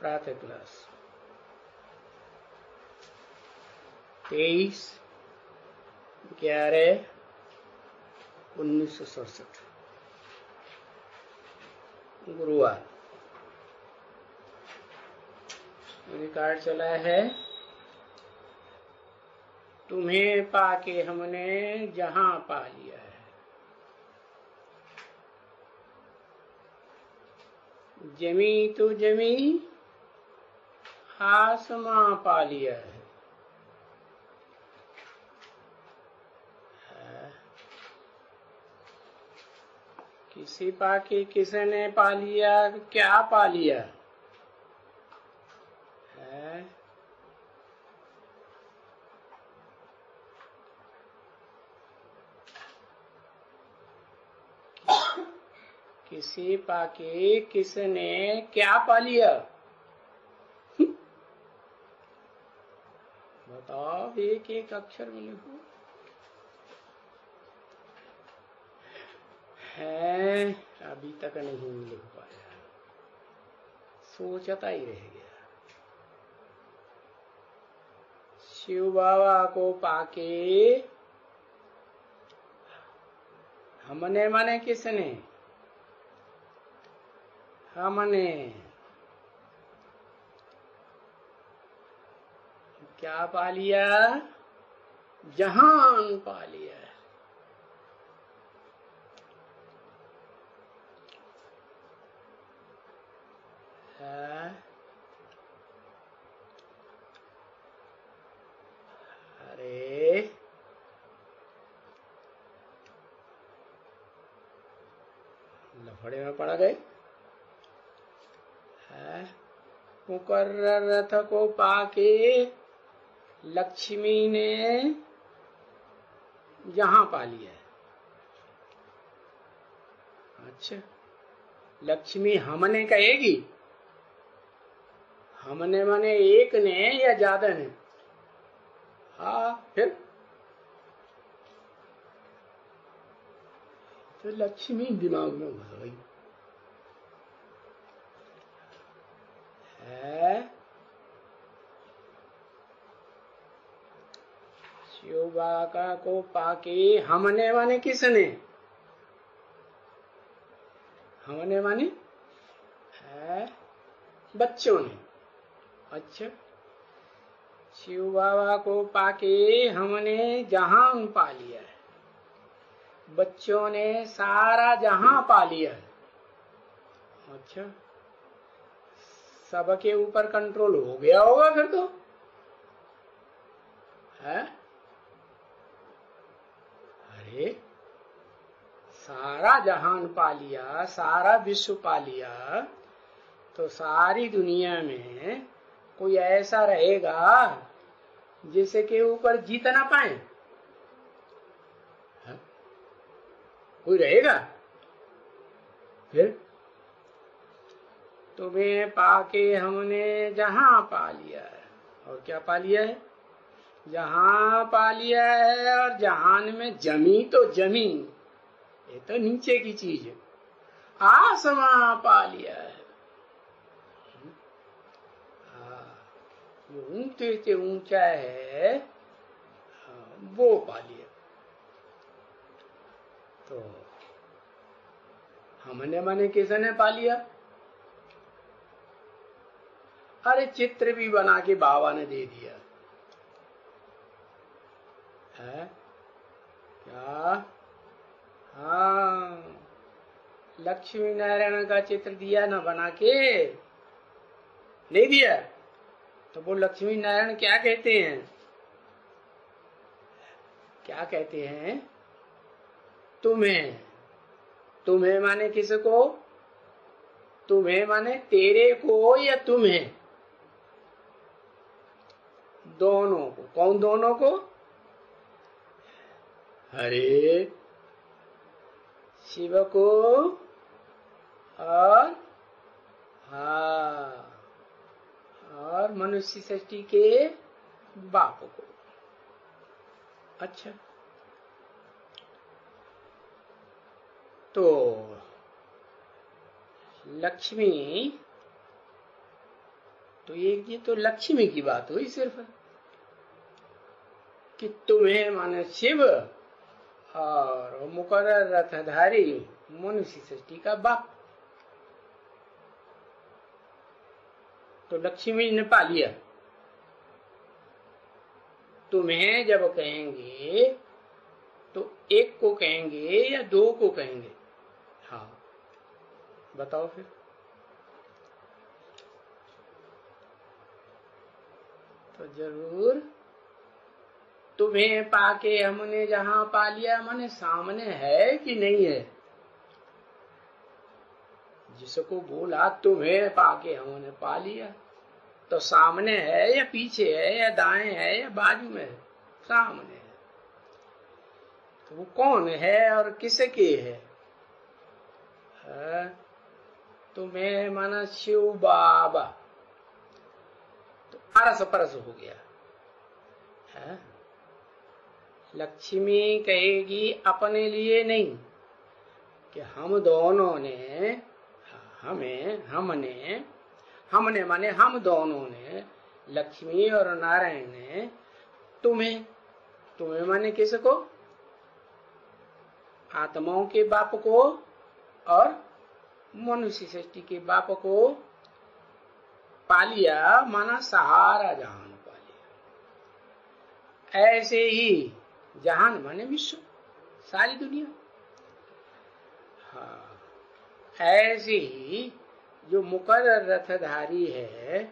प्रातः क्लास 23/11/1967 गुरुवार। रिकॉर्ड चला है। तुम्हें पाके हमने जहां पा लिया है, जमी तो जमी आसमां पा लिया है। किसी पाके किसने पा लिया? क्या पा लिया है? किसी पाके किसने क्या पा लिया? बताओ, एक एक अक्षर में लिखो। है अभी तक नहीं लिख पाया, सोचता ही रह गया। शिव बाबा को पाके हमने माने किसने? हमने क्या पा लिया? जहान पा लिया। अरे लफड़े में पड़ गए। मुकर्रर रथ को पाके लक्ष्मी ने जहां पा लिया। अच्छा, लक्ष्मी हमने कहेगी? हमने माने एक ने या ज्यादा ने? हाँ, फिर तो लक्ष्मी दिमाग में घुस गई है। शिव बाबा को पाके हमने माने किसने? हमने माने है बच्चों ने। अच्छा, शिव बाबा को पाके हमने जहां पा लिया है, बच्चों ने सारा जहां पा लिया है। अच्छा, सबके ऊपर कंट्रोल हो गया होगा फिर तो है। अरे सारा जहान पा लिया, सारा विश्व पा लिया, तो सारी दुनिया में कोई ऐसा रहेगा जिसके ऊपर जीत ना पाए? है? कोई रहेगा? फिर तुम्हें पाके हमने जहां पा लिया है। और क्या पा लिया है? जहां पा लिया है। और जहान में जमी तो जमी, ये तो नीचे की चीज है। आसमां पा लिया है। ऊंचे से ऊंचा है, वो पा लिया। तो हमने माने किसने पा लिया? अरे चित्र भी बना के बाबा ने दे दिया है। क्या? हाँ, लक्ष्मी नारायण का चित्र दिया ना बना के? नहीं दिया? तो वो लक्ष्मी नारायण क्या कहते हैं? क्या कहते हैं? तुम्हें। तुम्हें माने किसको? तुम्हें माने तेरे को या तुम्हें? दोनों को। कौन दोनों को? अरे शिव को और हाँ, और मनुष्य सृष्टि के बाप को। अच्छा, तो लक्ष्मी तो ये तो लक्ष्मी की बात हुई सिर्फ, कि तुम्हें माने शिव और मुकर्रर रथधारी मनुष्य सृष्टि का बाप, तो लक्ष्मी ने पा लिया। तुम्हें जब कहेंगे तो एक को कहेंगे या दो को कहेंगे? हाँ बताओ फिर। तो जरूर तुम्हें पाके हमने जहां पा लिया, माने सामने है कि नहीं है? जिसको बोला तुम्हें पाके हमने पा लिया, तो सामने है या पीछे है या दाएं है या बाजू में है? सामने है। तो वो कौन है और किसके है? तुम्हें माना शिव बाबा, तो अरस परस हो गया है। लक्ष्मी कहेगी अपने लिए नहीं, कि हम दोनों ने, हमने माने हम दोनों ने, लक्ष्मी और नारायण ने तुम्हें माने किसको? आत्माओं के बाप को और मनुष्य सृष्टि के बाप को पा लिया, माना सारा जहान पा लिया। ऐसे ही जहान माने विश्व, सारी दुनिया। हाँ, ऐसे ही जो मुकर्रर रथधारी है,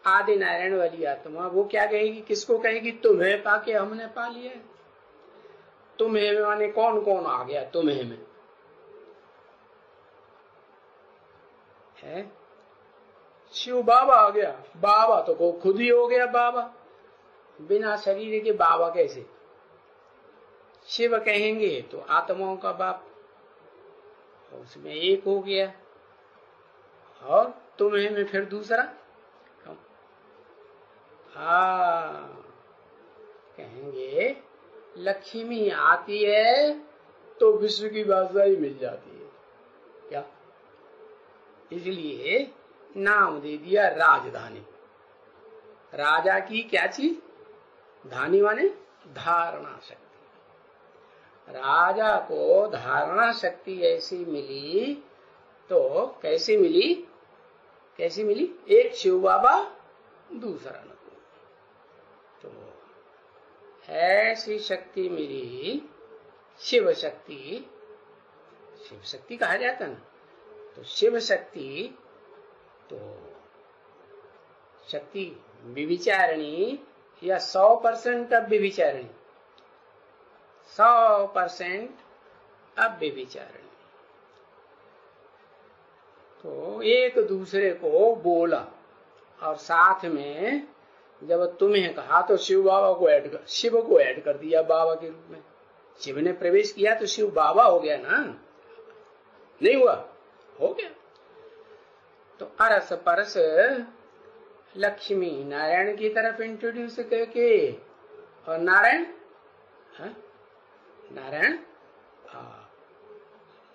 आदि नारायण वाली आत्मा, वो क्या कहेगी? किसको कहेगी? तुम्हें पाके हमने पा लिया। तुम्हें में माने कौन कौन आ गया? तुम्हें में है शिव बाबा आ गया। बाबा तो को खुद ही हो गया बाबा, बिना शरीर के बाबा कैसे? शिव कहेंगे तो आत्माओं का बाप, उसमें एक हो गया। और तुम्हें में फिर दूसरा कहेंगे लक्ष्मी आती है तो विश्व की बादशाही मिल जाती है क्या? इसलिए नाम दे दिया राजधानी। राजा की क्या चीज? धानी माने धारणा शक्ति। राजा को धारणा शक्ति ऐसी मिली, तो कैसे मिली? कैसी मिली? एक शिव बाबा, दूसरा न। तो ऐसी शक्ति मिली, शिव शक्ति। शिव शक्ति कहा जाता ना, तो शिव शक्ति तो शक्ति विविचारणी या 100% अब विविचारणी, 100% अब विविचारणी। तो एक दूसरे को बोला, और साथ में जब तुम्हें कहा तो शिव बाबा को शिव को ऐड कर दिया बाबा के रूप में। शिव ने प्रवेश किया तो शिव बाबा हो गया ना, नहीं हुआ? हो गया। तो अरस परस लक्ष्मी नारायण की तरफ इंट्रोड्यूस करके, और नारायण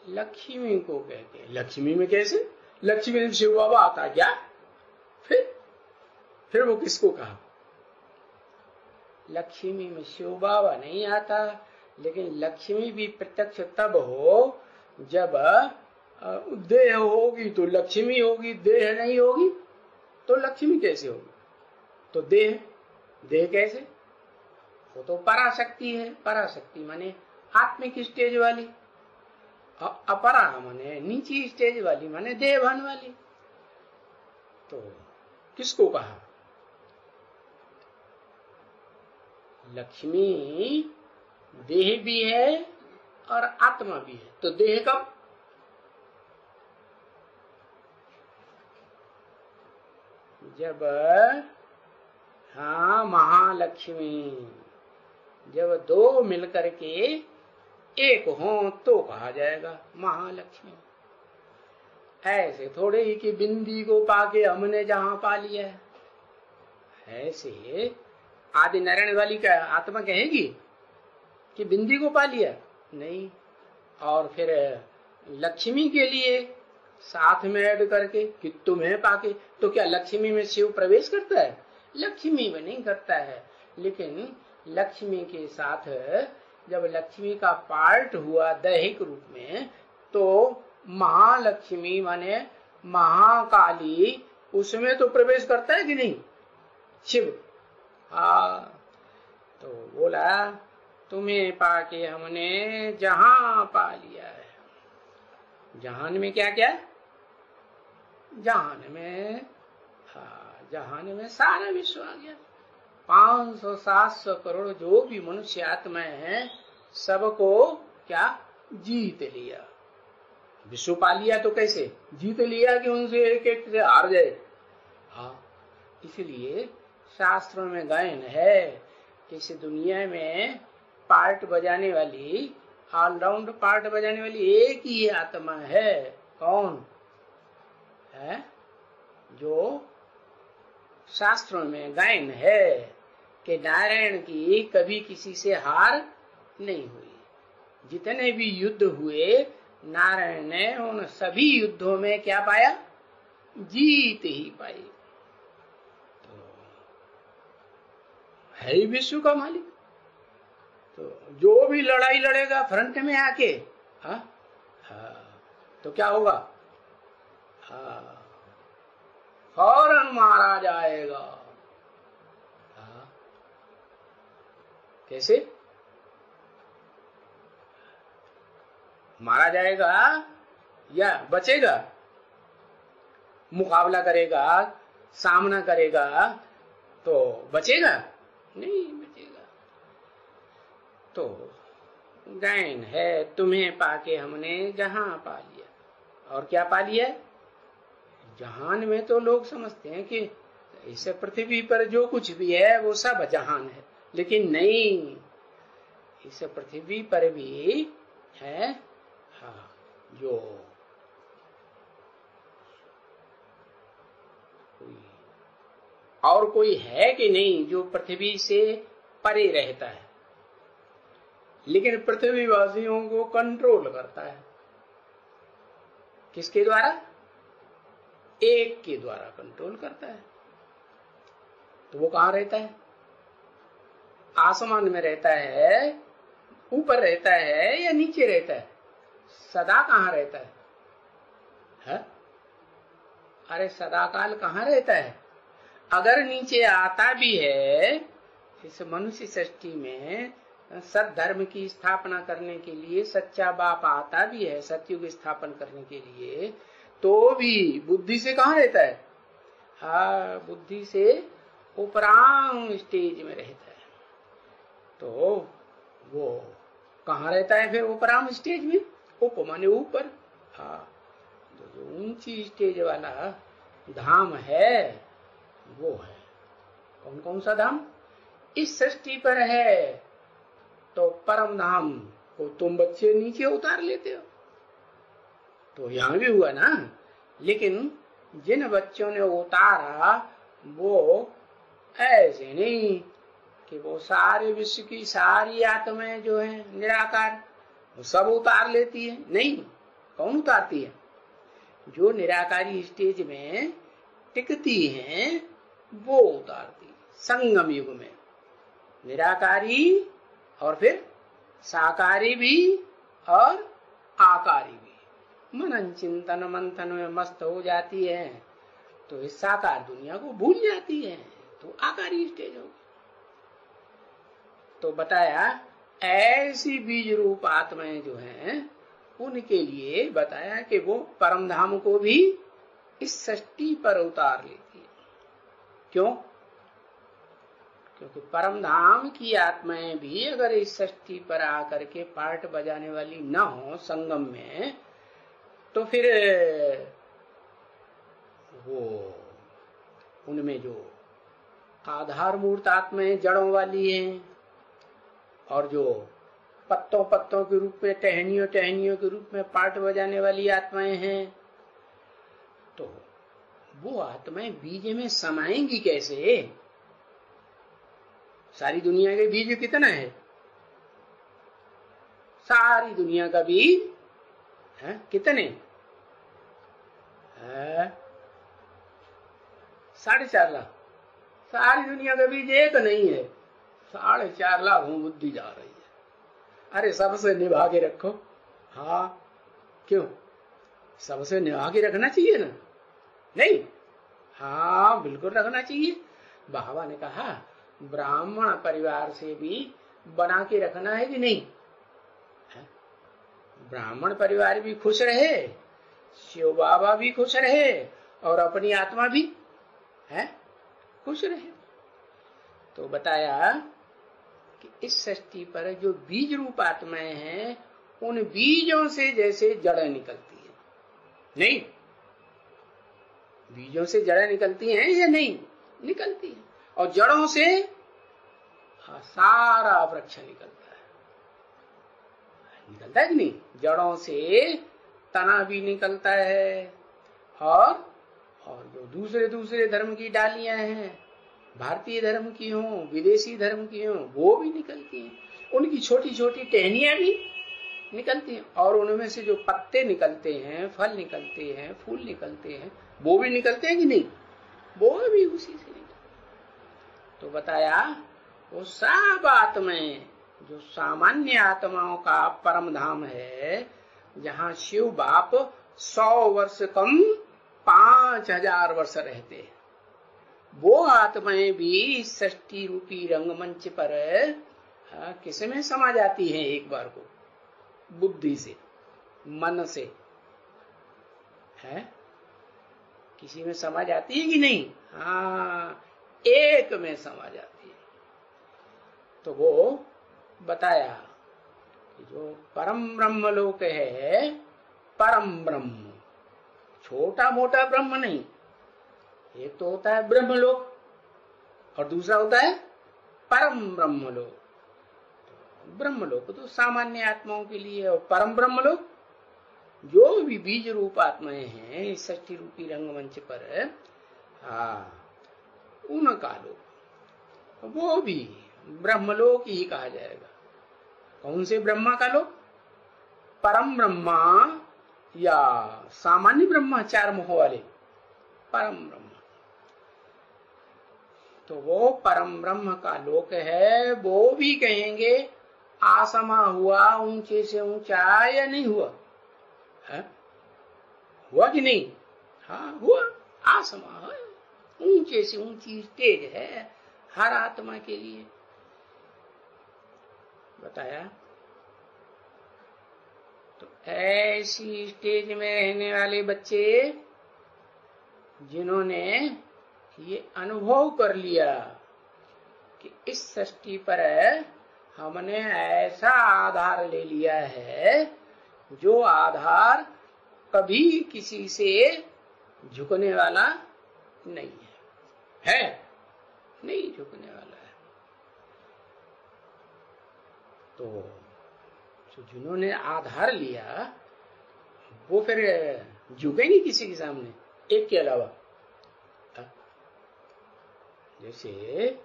लक्ष्मी को कहते। लक्ष्मी में कैसे? लक्ष्मी में शिव बाबा आता क्या? फिर वो किसको कहा? लक्ष्मी में शिव बाबा नहीं आता, लेकिन लक्ष्मी भी प्रत्यक्ष तब हो जब देह होगी तो लक्ष्मी होगी, देह नहीं होगी तो लक्ष्मी कैसे होगी? तो देह कैसे? वो तो पराशक्ति है। पराशक्ति माने आत्मिक स्टेज वाली, अपरा माने नीची स्टेज वाली, माने देहभान वाली। तो किसको कहा? लक्ष्मी देह भी है और आत्मा भी है। तो देह कब? जब महालक्ष्मी, जब दो मिलकर के एक हो तो कहा जाएगा महालक्ष्मी। ऐसे थोड़े ही कि बिंदी को पाके हमने जहां पा लिया है, ऐसे आदि नारायण वाली का आत्मा कहेगी कि बिंदी को पा लिया? नहीं। और फिर लक्ष्मी के लिए साथ में ऐड करके कि तुम्हें पाके, तो क्या लक्ष्मी में शिव प्रवेश करता है? लक्ष्मी में नहीं करता है। लेकिन लक्ष्मी के साथ जब लक्ष्मी का पार्ट हुआ दैहिक रूप में, तो महालक्ष्मी माने महाकाली उसमें तो प्रवेश करता है कि नहीं शिव? तो बोला तुम्हें पाके हमने जहां पा लिया है। जहान में क्या क्या? जहान में, जहान में सारा विश्व आ गया। 500-700 करोड़ जो भी मनुष्य आत्माएं हैं सबको क्या जीत लिया। विश्व पा लिया तो कैसे जीत लिया कि उनसे एक एक से हार जाए? इसलिए शास्त्रों में गायन है कि इस दुनिया में पार्ट बजाने वाली, ऑलराउंड पार्ट बजाने वाली एक ही आत्मा है। कौन है? जो शास्त्रों में गायन है कि नारायण की कभी किसी से हार नहीं हुई। जितने भी युद्ध हुए नारायण ने उन सभी युद्धों में क्या पाया? जीत ही पाई। तो है ही विश्व का मालिक। तो जो भी लड़ाई लड़ेगा फ्रंट में आके, तो क्या होगा? फौरन मारा जाएगा। कैसे मारा जाएगा? या बचेगा? मुकाबला करेगा, सामना करेगा तो बचेगा? नहीं बचेगा। तो गायन है तुम्हें पाके हमने जहां पा लिया। और क्या पा लिया? जहान में तो लोग समझते हैं कि इस पृथ्वी पर जो कुछ भी है वो सब जहान है, लेकिन नहीं, इस पृथ्वी पर भी है जो और कोई है कि नहीं जो पृथ्वी से परे रहता है, लेकिन पृथ्वीवासियों को कंट्रोल करता है। किसके द्वारा? एक के द्वारा कंट्रोल करता है। तो वो कहां रहता है? आसमान में रहता है, ऊपर रहता है या नीचे रहता है? सदा कहां रहता है? अरे सदाकाल कहां रहता है? अगर नीचे आता भी है इस मनुष्य सृष्टि में, सद्धर्म की स्थापना करने के लिए सच्चा बाप आता भी है सतयुग स्थापन करने के लिए, तो भी बुद्धि से कहां रहता है? बुद्धि से उपराम स्टेज में रहता है। तो वो कहां रहता है फिर उपराम स्टेज में? उप माने ऊपर। तो जो ऊंची स्टेज वाला धाम है वो है कौन कौन सा धाम? इस सृष्टि पर है तो परम धाम को तुम बच्चे नीचे उतार लेते हो। तो यहां भी हुआ ना, लेकिन जिन बच्चों ने उतारा वो ऐसे नहीं कि वो सारे विश्व की सारी आत्माएं जो है निराकार वो सब उतार लेती है। नहीं, कौन उतारती है? जो निराकारी स्टेज में टिकती हैं वो उतारती है। संगम युग में निराकारी और फिर साकारी भी और आकारी भी मनन चिंतन मंथन में मस्त हो जाती है तो इस साकार दुनिया को भूल जाती है, तो आकारी स्टेज होगी। तो बताया ऐसी बीज रूप आत्माएं जो हैं उनके लिए बताया कि वो परम धाम को भी इस सृष्टि पर उतार लेती है। क्यों? क्योंकि परम धाम की आत्माएं भी अगर इस सृष्टि पर आकर के पार्ट बजाने वाली न हो संगम में, तो फिर वो उनमें जो आधार मूर्त आत्माएं जड़ों वाली हैं और जो पत्तों पत्तों के रूप में टहनियों टहनियों के रूप में पार्ट बजाने वाली आत्माएं हैं, तो वो आत्माएं बीज में समाएंगी कैसे? सारी दुनिया के बीज कितना है? सारी दुनिया का बीज है कितने? है 4.5 लाख। सारी दुनिया का बीज एक नहीं है, 4.5 लाख बुद्धि जा रही है। अरे सबसे निभा के रखो। हाँ क्यों, सबसे निभा के रखना चाहिए ना? नहीं, हाँ बिल्कुल रखना चाहिए। बाबा ने कहा ब्राह्मण परिवार से भी बना के रखना है कि नहीं? ब्राह्मण परिवार भी खुश रहे, शिव बाबा भी खुश रहे, और अपनी आत्मा भी है खुश रहे। तो बताया कि इस सृष्टि पर जो बीज रूप आत्माएं हैं, उन बीजों से जैसे जड़ें निकलती है, नहीं बीजों से जड़ें निकलती हैं या नहीं निकलती है, और जड़ों से सारा वृक्ष निकलता है कि नहीं? जड़ों से तना भी निकलता है, और जो दूसरे धर्म की डालियां हैं, भारतीय धर्म की हो, विदेशी धर्म की हो, वो भी निकलती हैं। उनकी छोटी छोटी टहनियां भी निकलती हैं, और उनमें से जो पत्ते निकलते हैं, फल निकलते हैं, फूल निकलते हैं, वो भी निकलते हैं कि नहीं? वो भी उसी से निकलते। तो बताया वो सब आत्माएं जो सामान्य आत्माओं का परम धाम है, जहां शिव बाप 100 वर्ष कम 5000 वर्ष रहते हैं, वो आत्माएं भी सृष्टि रूपी रंगमंच पर किसमें समा जाती हैं? एक बार को बुद्धि से, मन से, है किसी में समा जाती है कि नहीं? हाँ, एक में समा जाती है। तो वो बताया कि जो परम ब्रह्म लोक है, परम ब्रह्म, छोटा मोटा ब्रह्म नहीं। एक तो होता है ब्रह्मलोक और दूसरा होता है परम ब्रह्मलोक। ब्रह्मलोक तो सामान्य आत्माओं के लिए, और परम ब्रह्मलोक जो भी बीज रूप आत्माएं हैं इस सृष्टि रूपी रंगमंच पर, उनका लोक, वो भी ब्रह्मलोक ही कहा जाएगा। कौन से ब्रह्मा का लोक? परम ब्रह्मा या सामान्य ब्रह्मा, 4 मुखों वाले परम ब्रह्म। तो वो परम ब्रह्म का लोक है। वो भी कहेंगे आसमा हुआ, ऊंचे से ऊंचा, या नहीं हुआ? है? हुआ कि नहीं? हाँ हुआ, आसमा है, ऊंचे से ऊंची स्टेज है हर आत्मा के लिए। बताया तो ऐसी स्टेज में रहने वाले बच्चे जिन्होंने ये अनुभव कर लिया कि इस सृष्टि पर हमने ऐसा आधार ले लिया है जो आधार कभी किसी से झुकने वाला नहीं है, नहीं झुकने वाला है। तो जिन्होंने आधार लिया वो फिर झुकेंगे किसी के सामने एक के अलावा। जैसे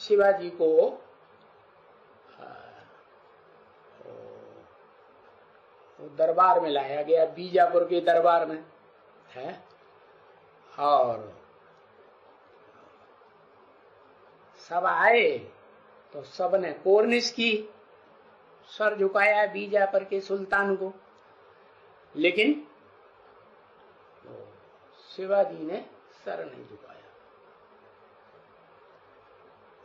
शिवाजी को दरबार में लाया गया, बीजापुर के दरबार में है, और सब आए तो सबने कोर्निश की, सर झुकाया बीजापुर के सुल्तान को, लेकिन शिवाजी ने सर नहीं झुकाया।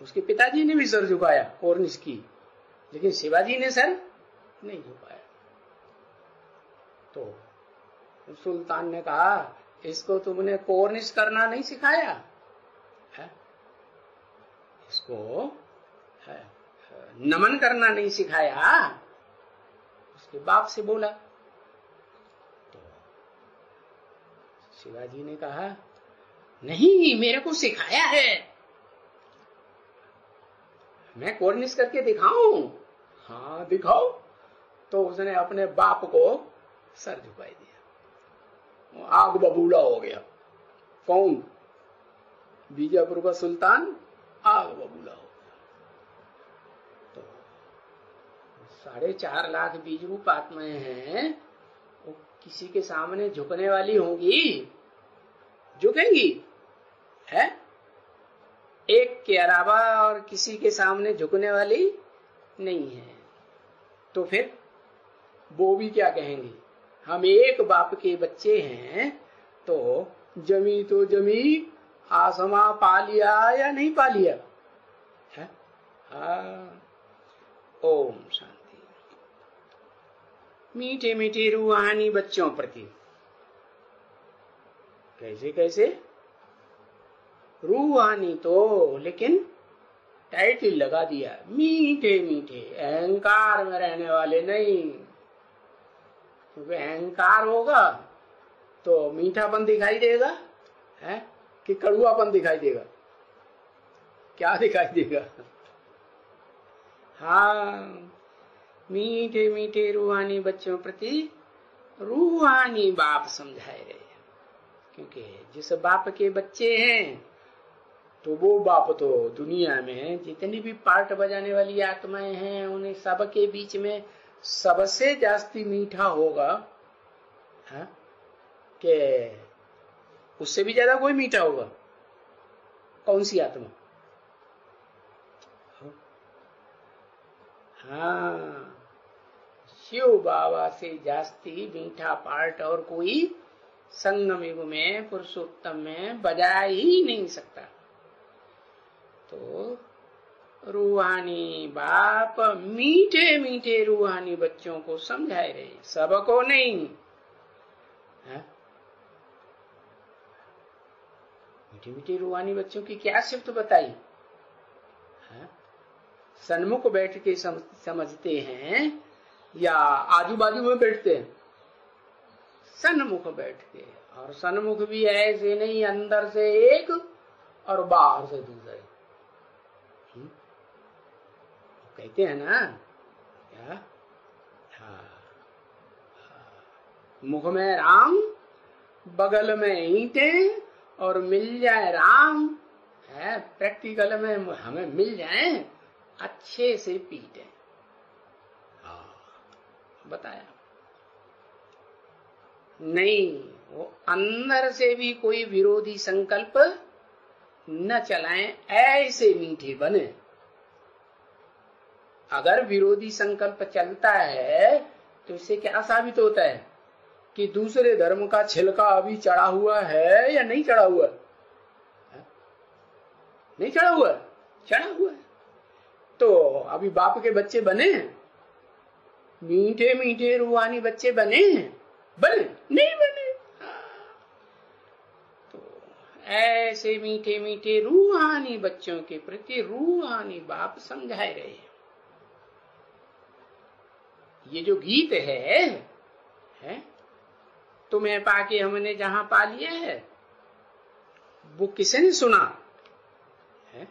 उसके पिताजी ने भी सर झुकाया कोर्निश की, लेकिन शिवाजी ने सर नहीं झुकाया। तो सुल्तान ने कहा इसको तुमने कोर्निश करना नहीं सिखाया है? इसको है नमन करना नहीं सिखाया? उसके बाप से बोला। तो शिवाजी ने कहा नहीं, मेरे को सिखाया है, मैं कोर्निश करके दिखाऊं? हाँ दिखाओ। तो उसने अपने बाप को सर झुकाई दिया, आग बबूला हो गया। कौन? बीजापुर का सुल्तान आग बबूला हो गया। तो 4.5 लाख बीज रूप आत्माएं हैं, वो किसी के सामने झुकने वाली होंगी, झुकेंगी है? एक के अलावा और किसी के सामने झुकने वाली नहीं है। तो फिर वो भी क्या कहेंगे, हम एक बाप के बच्चे हैं, तो जमी तो जमी, आसमां पा लिया या नहीं पा लिया है? ओम शांति। मीठे मीठे रूहानी बच्चों प्रति कैसे कैसे रूहानी, तो लेकिन टाइटल लगा दिया, मीठे मीठे, अहंकार में रहने वाले नहीं। क्योंकि अहंकार होगा तो मीठापन दिखाई देगा है कि कड़ुआपन दिखाई देगा? क्या दिखाई देगा? हाँ, मीठे मीठे रूहानी बच्चों प्रति रूहानी बाप समझाए रहे। क्योंकि जिस बाप के बच्चे हैं तो वो बाप तो दुनिया में जितनी भी पार्ट बजाने वाली आत्माएं हैं उन्हें सबके बीच में सबसे जास्ती मीठा होगा है? कि उससे भी ज्यादा कोई मीठा होगा? कौन सी आत्मा? हाँ, शिव बाबा से जास्ती मीठा पार्ट और कोई संगम युग में पुरुषोत्तम में बजा ही नहीं सकता। तो रूहानी बाप मीठे मीठे रूहानी बच्चों को समझाए रहे, सबको नहीं है? मीठे मीठे रूहानी बच्चों की क्या सिफ्त बताई है? सन्मुख बैठ के समझते हैं या आजू बाजू में बैठते हैं? सन्मुख बैठ के, और सन्मुख भी ऐसे नहीं, अंदर से एक और बाहर से दूसरे। कहते हैं ना क्या? हाँ, मुख में राम, बगल में ईंटें, और मिल जाए राम है, प्रैक्टिकल में हमें मिल जाए, अच्छे से पीटे। बताया नहीं, वो अंदर से भी कोई विरोधी संकल्प न चलाएं, ऐसे मीठे बने। अगर विरोधी संकल्प चलता है तो इससे क्या साबित होता है कि दूसरे धर्म का छिलका अभी चढ़ा हुआ है या नहीं चढ़ा हुआ? नहीं चढ़ा हुआ, चढ़ा हुआ है। तो अभी बाप के बच्चे बने, मीठे मीठे रूहानी बच्चे बने नहीं बने। तो ऐसे मीठे मीठे रूहानी बच्चों के प्रति रूहानी बाप समझाए रहे हैं। ये जो गीत है तुम्हें पाके हमने जहां पा लिया है, वो किसने सुना है?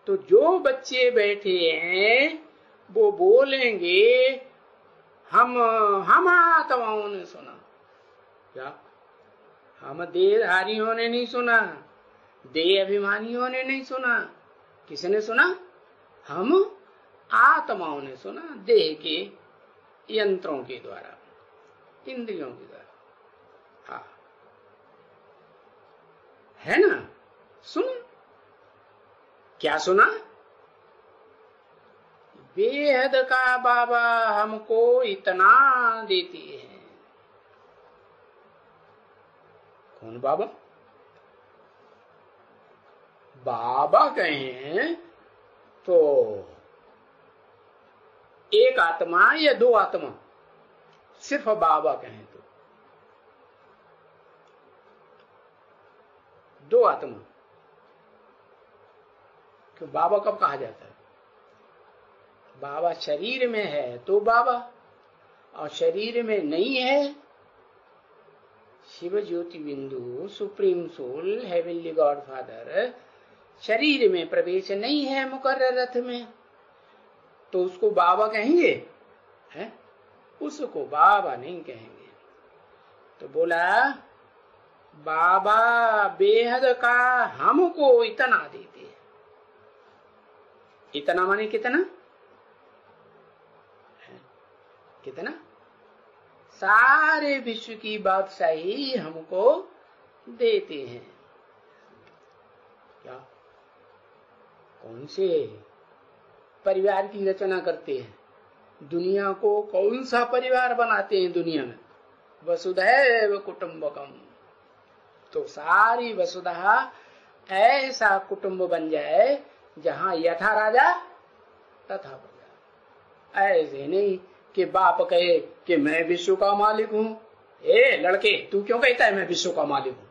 तो जो बच्चे बैठे हैं वो बोलेंगे हम आत्माओं ने सुना। क्या? हम देहधारियों ने नहीं सुना, देह अभिमानियों ने नहीं सुना। किसने सुना? हम आत्माओं ने सुना, देह के यंत्रों के द्वारा, इंद्रियों के द्वारा। हाँ, है ना? सुना। क्या सुना? बेहद का बाबा हमको इतना देती है। कौन बाबा? बाबा कहें तो एक आत्मा या दो आत्मा? सिर्फ बाबा कहें तो दो आत्मा। तो बाबा कब कहा जाता है? बाबा शरीर में है तो बाबा, और शरीर में नहीं है, शिव ज्योति बिंदु supreme soul heavenly god father शरीर में प्रवेश नहीं है मुकर्रर रथ में, तो उसको बाबा कहेंगे? है? उसको बाबा नहीं कहेंगे। तो बोला बाबा बेहद का हमको इतना देते हैं। इतना माने कितना? कितना? सारे विश्व की बादशाही हमको देते हैं। क्या कौन से परिवार की रचना करते हैं? दुनिया को कौन सा परिवार बनाते हैं दुनिया में? वसुधैव कुटुंबकम। तो सारी वसुधा ऐसा कुटुंब बन जाए जहां यथा राजा तथा प्रजा। ऐसे नहीं कि बाप कहे कि मैं विश्व का मालिक हूं। ए लड़के, तू क्यों कहता है मैं विश्व का मालिक हूं?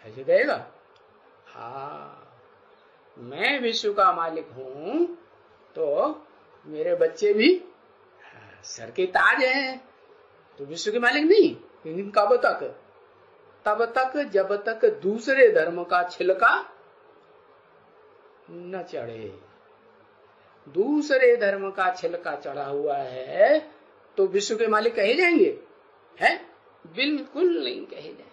ऐसे कहेगा? हाँ, मैं विश्व का मालिक हूं तो मेरे बच्चे भी सर के ताज हैं, तो विश्व के मालिक नहीं। लेकिन कब तक? तब तक जब तक दूसरे धर्म का छिलका न चढ़े। दूसरे धर्म का छिलका चढ़ा हुआ है तो विश्व के मालिक कहे जाएंगे? हैं? बिल्कुल नहीं कहे जाएंगे।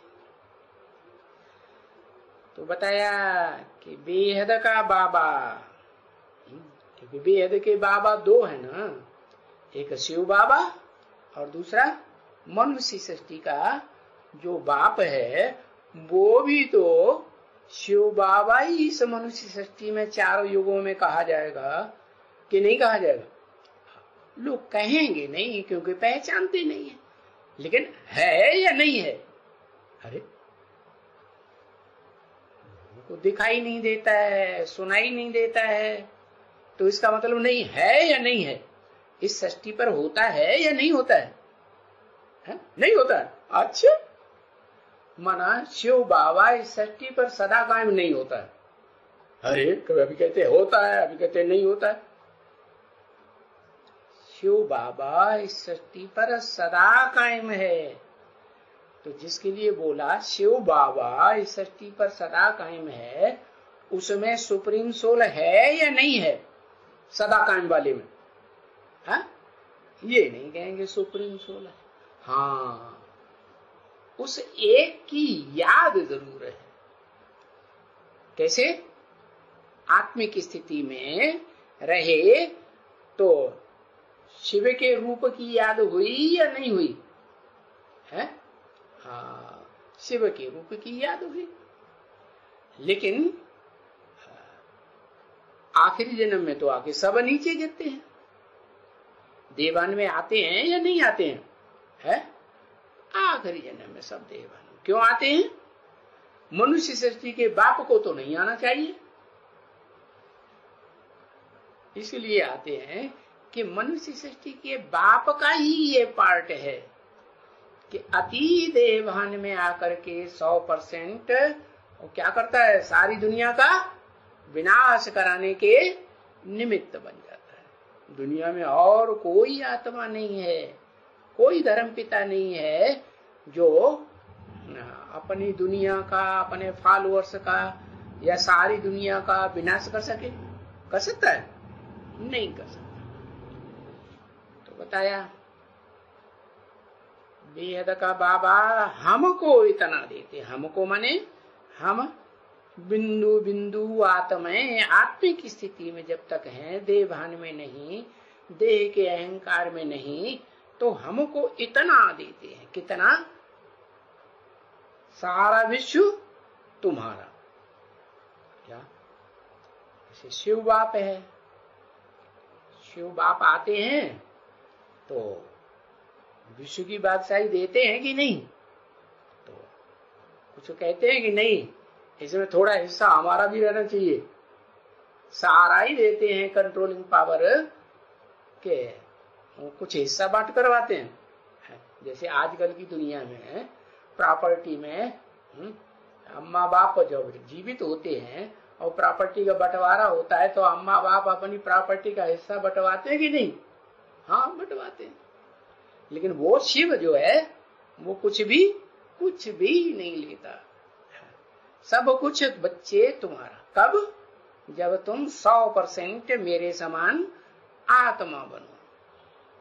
तो बताया कि बेहद का बाबा, क्योंकि बेहद के बाबा दो है ना, एक शिव बाबा और दूसरा मनुष्य सृष्टि का जो बाप है वो भी तो शिव बाबा ही इस मनुष्य सृष्टि में चारों युगों में कहा जाएगा कि नहीं कहा जाएगा? लोग कहेंगे नहीं क्योंकि पहचानते नहीं है, लेकिन है या नहीं है? अरे को दिखाई नहीं देता है, सुनाई नहीं देता है, तो इसका मतलब नहीं है या नहीं है? इस सृष्टि पर होता है या नहीं होता है? नहीं होता है। अच्छा, माना शिव बाबा इस सृष्टि पर सदा कायम नहीं होता है। अरे कभी कहते होता है, अभी कहते नहीं होता है। शिव बाबा इस सृष्टि पर सदा कायम है, तो जिसके लिए बोला शिव बाबा इस सृष्टि पर सदा कायम है, उसमें सुप्रीम सोल है या नहीं है? सदा कायम वाले में हा? ये नहीं कहेंगे सुप्रीम सोल है। हाँ, उस एक की याद जरूर है। कैसे? आत्मिक स्थिति में रहे तो शिव के रूप की याद हुई या नहीं हुई है? हाँ, शिव के रूप की याद हुई। लेकिन आखिरी जन्म में तो आके सब नीचे गिरते हैं। देवान में आते हैं या नहीं आते हैं? है? आखिरी जन्म में सब देवान क्यों आते हैं? मनुष्य सृष्टि के बाप को तो नहीं आना चाहिए, इसलिए आते हैं कि मनुष्य सृष्टि के बाप का ही ये पार्ट है कि अति देवान में आकर के 100% क्या करता है? सारी दुनिया का विनाश कराने के निमित्त बन जाता है। दुनिया में और कोई आत्मा नहीं है, कोई धर्मपिता नहीं है जो अपनी दुनिया का, अपने फॉलोअर्स का या सारी दुनिया का विनाश कर सके। कर सकता है? नहीं कर सकता। तो बताया बेहद का बाबा हमको इतना देते। हमको माने हम बिंदु बिंदु आत्माएं आत्मिक स्थिति में जब तक हैं, देह भान में नहीं, देह के अहंकार में नहीं, तो हमको इतना देते हैं। कितना? सारा विश्व तुम्हारा। क्या? जैसे शिव बाप है, शिव बाप आते हैं तो विश्व की बादशाही देते हैं कि नहीं? तो कुछ कहते हैं कि नहीं, इसमें थोड़ा हिस्सा हमारा भी रहना चाहिए। सारा ही देते हैं कंट्रोलिंग पावर के, कुछ हिस्सा बांट करवाते हैं। जैसे आजकल की दुनिया में प्रॉपर्टी में अम्मा बाप जब जीवित होते हैं और प्रॉपर्टी का बंटवारा होता है तो अम्मा बाप अपनी प्रॉपर्टी का हिस्सा बंटवाते हैं कि नहीं? हाँ, बंटवाते हैं। लेकिन वो शिव जो है वो कुछ भी नहीं लेता। सब कुछ बच्चे तुम्हारा। कब? जब तुम 100% मेरे समान आत्मा बनो,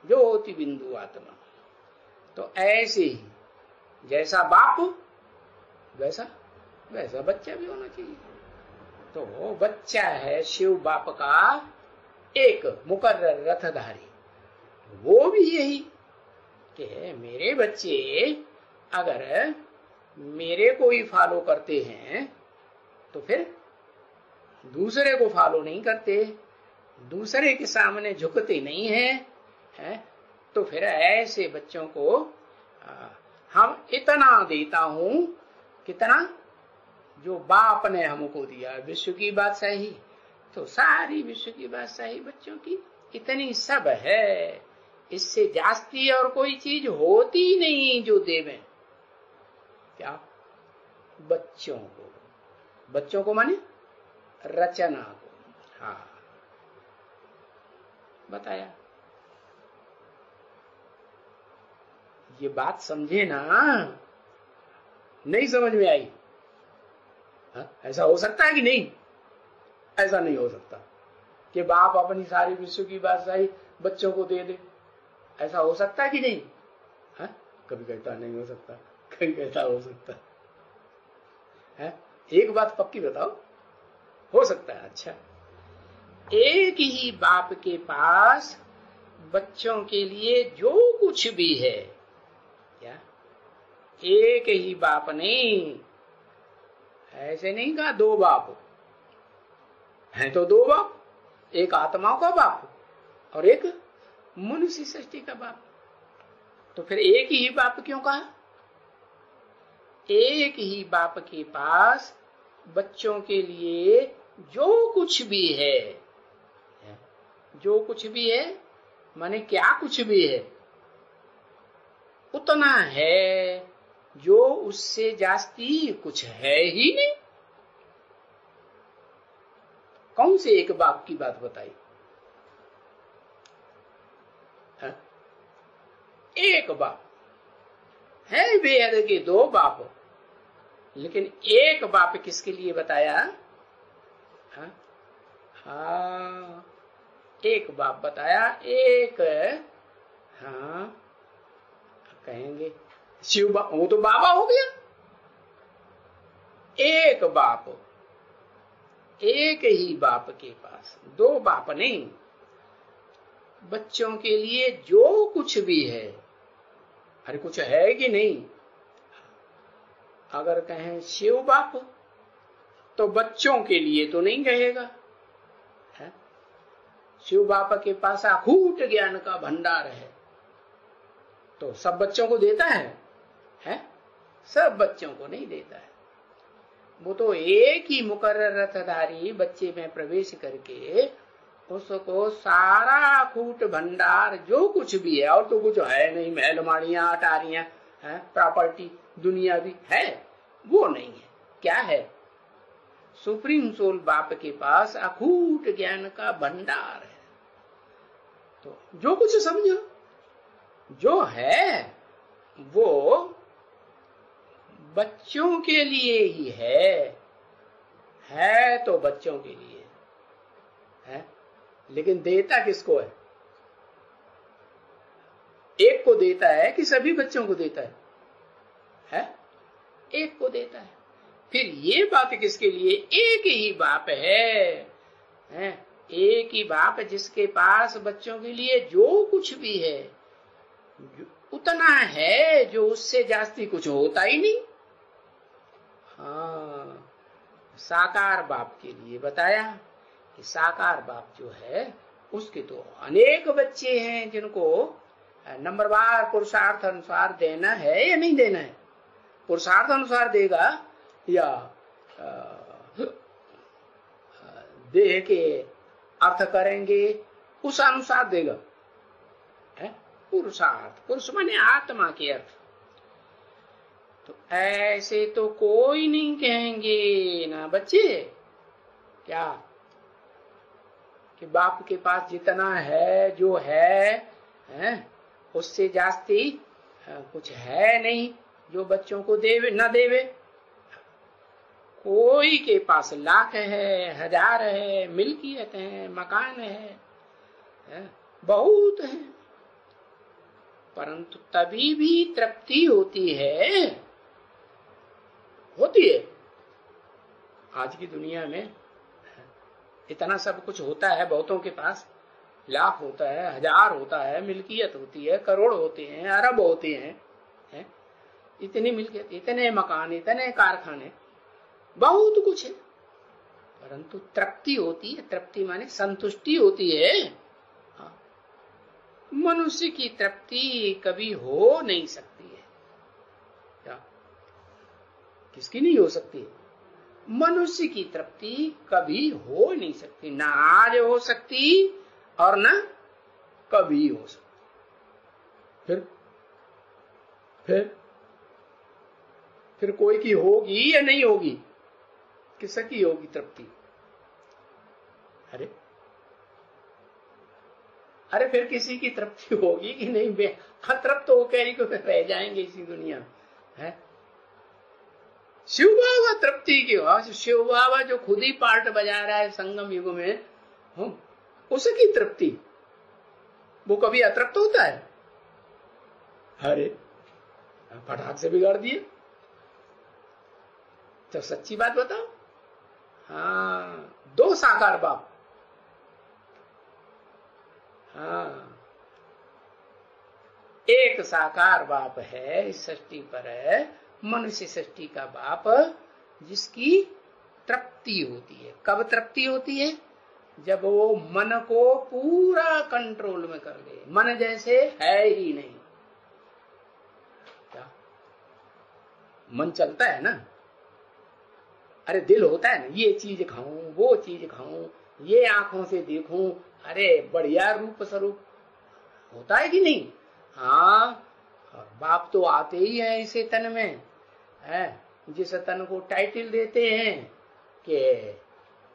ज्योति बिंदु आत्मा। तो ऐसे ही जैसा बाप वैसा बच्चा भी होना चाहिए। तो बच्चा है शिव बाप का एक मुकर्रर रथधारी, वो भी यही कि मेरे बच्चे अगर मेरे को ही फॉलो करते हैं तो फिर दूसरे को फॉलो नहीं करते, दूसरे के सामने झुकते नहीं है, तो फिर ऐसे बच्चों को हम इतना देता हूं, कितना? जो बाप ने हमको दिया, विश्व की बादशाही, तो सारी विश्व की बादशाही बच्चों की इतनी सब है, इससे जास्ती और कोई चीज होती नहीं जो देवे। क्या? बच्चों को माने रचना को। हाँ, बताया। ये बात समझे ना? नहीं समझ में आई? ऐसा हो सकता है कि नहीं? ऐसा नहीं हो सकता कि बाप अपनी सारी विश्व की बादशाही बच्चों को दे दे। ऐसा हो सकता है कि नहीं? कभी कहता नहीं हो सकता, कभी कहता हो सकता है। एक बात पक्की बताओ, हो सकता है। अच्छा, एक ही बाप के पास बच्चों के लिए जो कुछ भी है, क्या एक ही बाप नहीं, ऐसे नहीं कहा दो बाप है, तो दो बाप, एक आत्माओं का बाप और एक मनुष्य सृष्टि का बाप। तो फिर एक ही बाप क्यों कहा? एक ही बाप के पास बच्चों के लिए जो कुछ भी है, जो कुछ भी है माने क्या कुछ भी है, उतना है जो उससे जास्ती कुछ है ही नहीं। कौन से एक बाप की बात बताई? एक बाप है, वेद के दो बाप, लेकिन एक बाप किसके लिए बताया? हाँ, एक बाप बताया। एक, हाँ कहेंगे शिव बाप, वो तो बाबा हो गया। एक बाप, एक ही बाप के पास दो बाप नहीं, बच्चों के लिए जो कुछ भी है। अरे कुछ है कि नहीं? अगर कहें शिव बाप तो बच्चों के लिए तो नहीं कहेगा है? शिव बाप के पास अखूट ज्ञान का भंडार है, तो सब बच्चों को देता है? सब बच्चों को नहीं देता है। वो तो एक ही मुकर्रर रथधारी बच्चे में प्रवेश करके उसको सारा कूट भंडार जो कुछ भी है, और तो कुछ है नहीं, महल माड़ियां अटारियां है, प्रॉपर्टी दुनिया भी है, वो नहीं है। क्या है? सुप्रीम सोल बाप के पास अखूट ज्ञान का भंडार है। तो जो कुछ समझो जो है वो बच्चों के लिए ही है तो बच्चों के लिए है, लेकिन देता किसको है? एक को देता है कि सभी बच्चों को देता है? एक को देता है। फिर ये बात किसके लिए? एक ही बाप है, एक ही बाप जिसके पास बच्चों के लिए जो कुछ भी है उतना है जो उससे जास्ती कुछ होता ही नहीं। हाँ, साकार बाप के लिए बताया कि साकार बाप जो है उसके तो अनेक बच्चे हैं जिनको नंबरवार पुरुषार्थ अनुसार देना है या नहीं देना है? पुरुषार्थ अनुसार देगा या देह के अर्थ करेंगे उस अनुसार देगा? पुरुषार्थ, पुरुष माने आत्मा के अर्थ। तो ऐसे तो कोई नहीं कहेंगे ना बच्चे क्या कि बाप के पास जितना है जो है उससे जास्ती कुछ है नहीं जो बच्चों को देवे न देवे। कोई के पास लाख है, हजार है, मिल्कियत है, मकान है, बहुत है, परंतु तभी भी तृप्ति होती है। आज की दुनिया में इतना सब कुछ होता है बहुतों के पास, लाख होता है, हजार होता है, मिल्कियत होती है, करोड़ होते हैं, अरब होते हैं, है? इतनी मिल्कियत, इतने मकान, इतने कारखाने, बहुत कुछ है, परंतु तृप्ति होती है। तृप्ति माने संतुष्टि होती है। हाँ। मनुष्य की तृप्ति कभी हो नहीं सकती है। क्या? किसकी नहीं हो सकती? मनुष्य की तृप्ति कभी हो नहीं सकती, ना आज हो सकती और ना कभी हो सकती। फिर कोई की होगी या नहीं होगी? किसकी होगी तृप्ति? अरे फिर किसी की तृप्ति होगी कि नहीं? अतृप्त होकर ही रह जाएंगे इसी दुनिया में, है? शिव बाबा तृप्ति की हो, शिव बाबा जो खुद ही पार्ट बजा रहा है संगम युग में, उसकी तृप्ति, वो कभी अतृप्त होता है? अरे फटाक से बिगाड़ दिए। तो सच्ची बात बताओ। हाँ, दो साकार बाप। हाँ, एक साकार बाप है इस सृष्टि पर, है मनुष्य सृष्टि का बाप, जिसकी तृप्ति होती है। कब तृप्ति होती है? जब वो मन को पूरा कंट्रोल में कर ले। मन जैसे है ही नहीं। क्या? मन चलता है ना। अरे दिल होता है ना, ये चीज खाऊं, वो चीज खाऊं, ये आंखों से देखूं, अरे बढ़िया रूप स्वरूप होता है कि नहीं? हाँ, और बाप तो आते ही हैं इसे तन में, है जिस तन को टाइटल देते हैं कि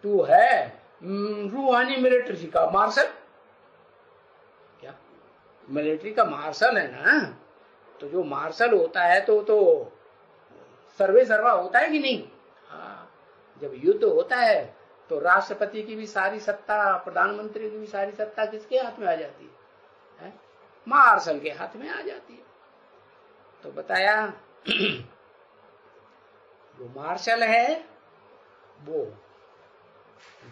तू है रूहानी मिलिट्री का मार्शल। क्या? मिलिट्री का मार्शल है ना। तो जो मार्शल होता है तो सर्वे सर्वा होता है कि नहीं? हाँ, जब युद्ध होता है तो राष्ट्रपति की भी सारी सत्ता, प्रधानमंत्री की भी सारी सत्ता किसके हाथ में आ जाती है? मार्शल के हाथ में आ जाती है। तो बताया जो मार्शल है वो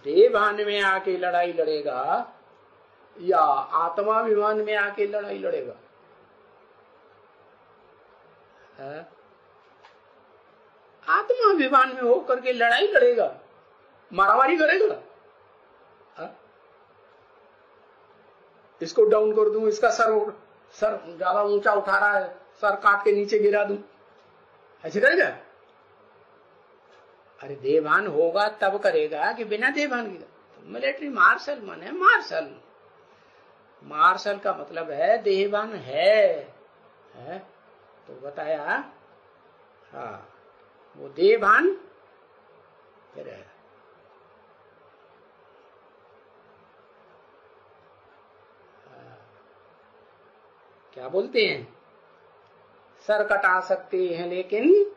देवान में आके लड़ाई लड़ेगा या आत्माभिमान में आके लड़ाई लड़ेगा? आत्माभिमान में होकर के लड़ाई लड़ेगा, मारामारी करेगा। इसको डाउन कर दूं, इसका सर ज्यादा ऊंचा उठा रहा है, सर काट के नीचे गिरा दूं, ऐसे करेगा? अरे देवान होगा तब करेगा कि बिना देवान के? तो मिलिट्री मार्शल माने मार्शल। मार्शल का मतलब है देवान है? तो बताया, हाँ वो देवान फिर है। क्या बोलते हैं? सर कटा सकते हैं लेकिन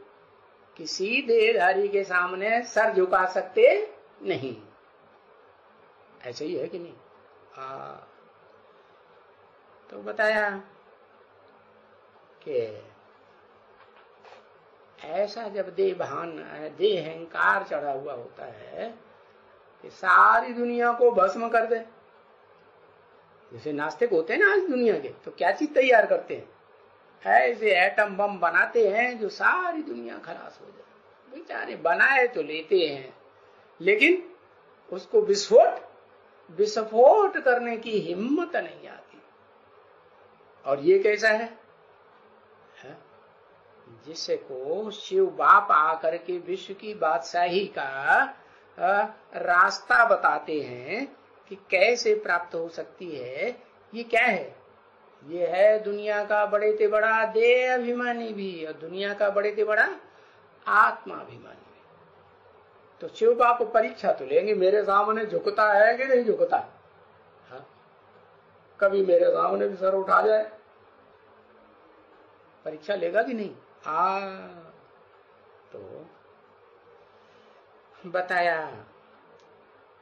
किसी देहधारी के सामने सर झुका सकते नहीं। ऐसे ही है कि नहीं? तो बताया कि ऐसा जब देहभान, देह अहंकार चढ़ा हुआ होता है कि सारी दुनिया को भस्म कर दे। जैसे नास्तिक होते हैं ना आज दुनिया के, तो क्या चीज तैयार करते हैं? ऐसे एटम बम बनाते हैं जो सारी दुनिया खलास हो जाए। बेचारे बनाए तो लेते हैं, लेकिन उसको विस्फोट करने की हिम्मत नहीं आती। और ये कैसा है? जिसको शिव बाप आकर के विश्व की बादशाही का रास्ता बताते हैं कि कैसे प्राप्त हो सकती है। ये क्या है? ये है दुनिया का बड़े से बड़ा देह अभिमानी भी और दुनिया का बड़े से बड़ा आत्माभिमानी भी। तो शिव बाप परीक्षा तो लेंगे, मेरे सामने झुकता है कि नहीं झुकता? हाँ, कभी मेरे सामने भी सर उठा जाए, परीक्षा लेगा कि नहीं? तो बताया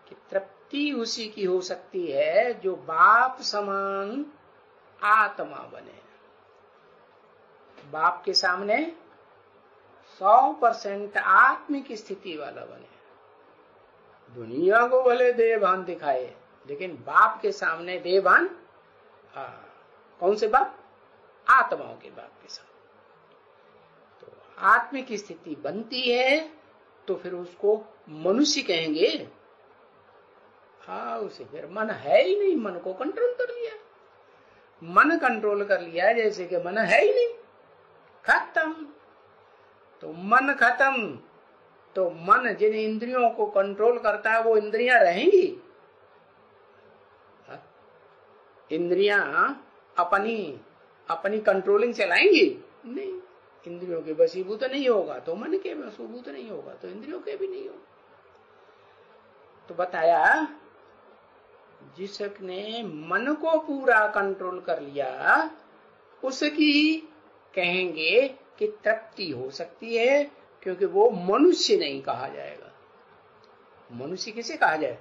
कि तृप्ति उसी की हो सकती है जो बाप समान आत्मा बने। बाप के सामने 100% आत्मिक स्थिति वाला बने। दुनिया को भले देहभान दिखाए, लेकिन बाप के सामने देवान, कौन से बाप? आत्माओं के बाप के सामने। तो आत्मा की स्थिति बनती है तो फिर उसको मनुष्य कहेंगे। उसे फिर मन है ही नहीं, मन को कंट्रोल कर लिया, मन कंट्रोल कर लिया जैसे कि मन है ही नहीं, खत्म। तो मन खत्म, तो मन जिन इंद्रियों को कंट्रोल करता है वो इंद्रियां रहेंगी? इंद्रियां अपनी कंट्रोलिंग चलाएंगी? नहीं। इंद्रियों के वशीभूत नहीं होगा तो मन के वशीभूत नहीं होगा तो इंद्रियों के भी नहीं होगा। तो बताया जिसने मन को पूरा कंट्रोल कर लिया उसकी कहेंगे कि तृप्ति हो सकती है, क्योंकि वो मनुष्य नहीं कहा जाएगा। मनुष्य किसे कहा जाए?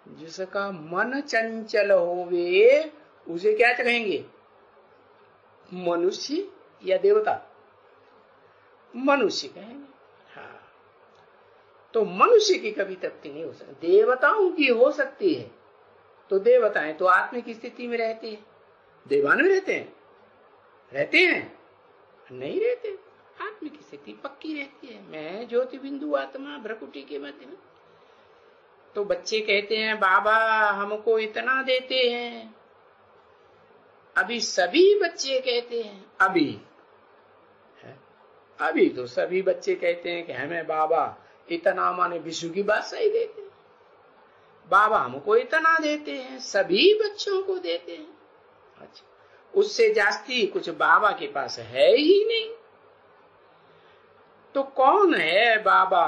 जिसका मन चंचल होवे उसे क्या कहेंगे? मनुष्य या देवता? मनुष्य कहेंगे। हाँ, तो मनुष्य की कभी तृप्ति नहीं हो सकती, देवताओं की हो सकती है। तो देवताएं तो आत्मा की स्थिति में रहती है, देवान में रहते हैं? नहीं रहते। आत्मा की स्थिति पक्की रहती है, मैं ज्योति बिंदु आत्मा भ्रकुटी के मध्य में। तो बच्चे कहते हैं बाबा हमको इतना देते हैं, अभी सभी बच्चे कहते हैं, अभी तो सभी बच्चे कहते हैं कि हमें बाबा इतना, माने विश्व की बात सही देते हैं, बाबा हमको इतना देते हैं, सभी बच्चों को देते हैं। अच्छा, उससे जास्ती कुछ बाबा के पास है ही नहीं। तो कौन है बाबा?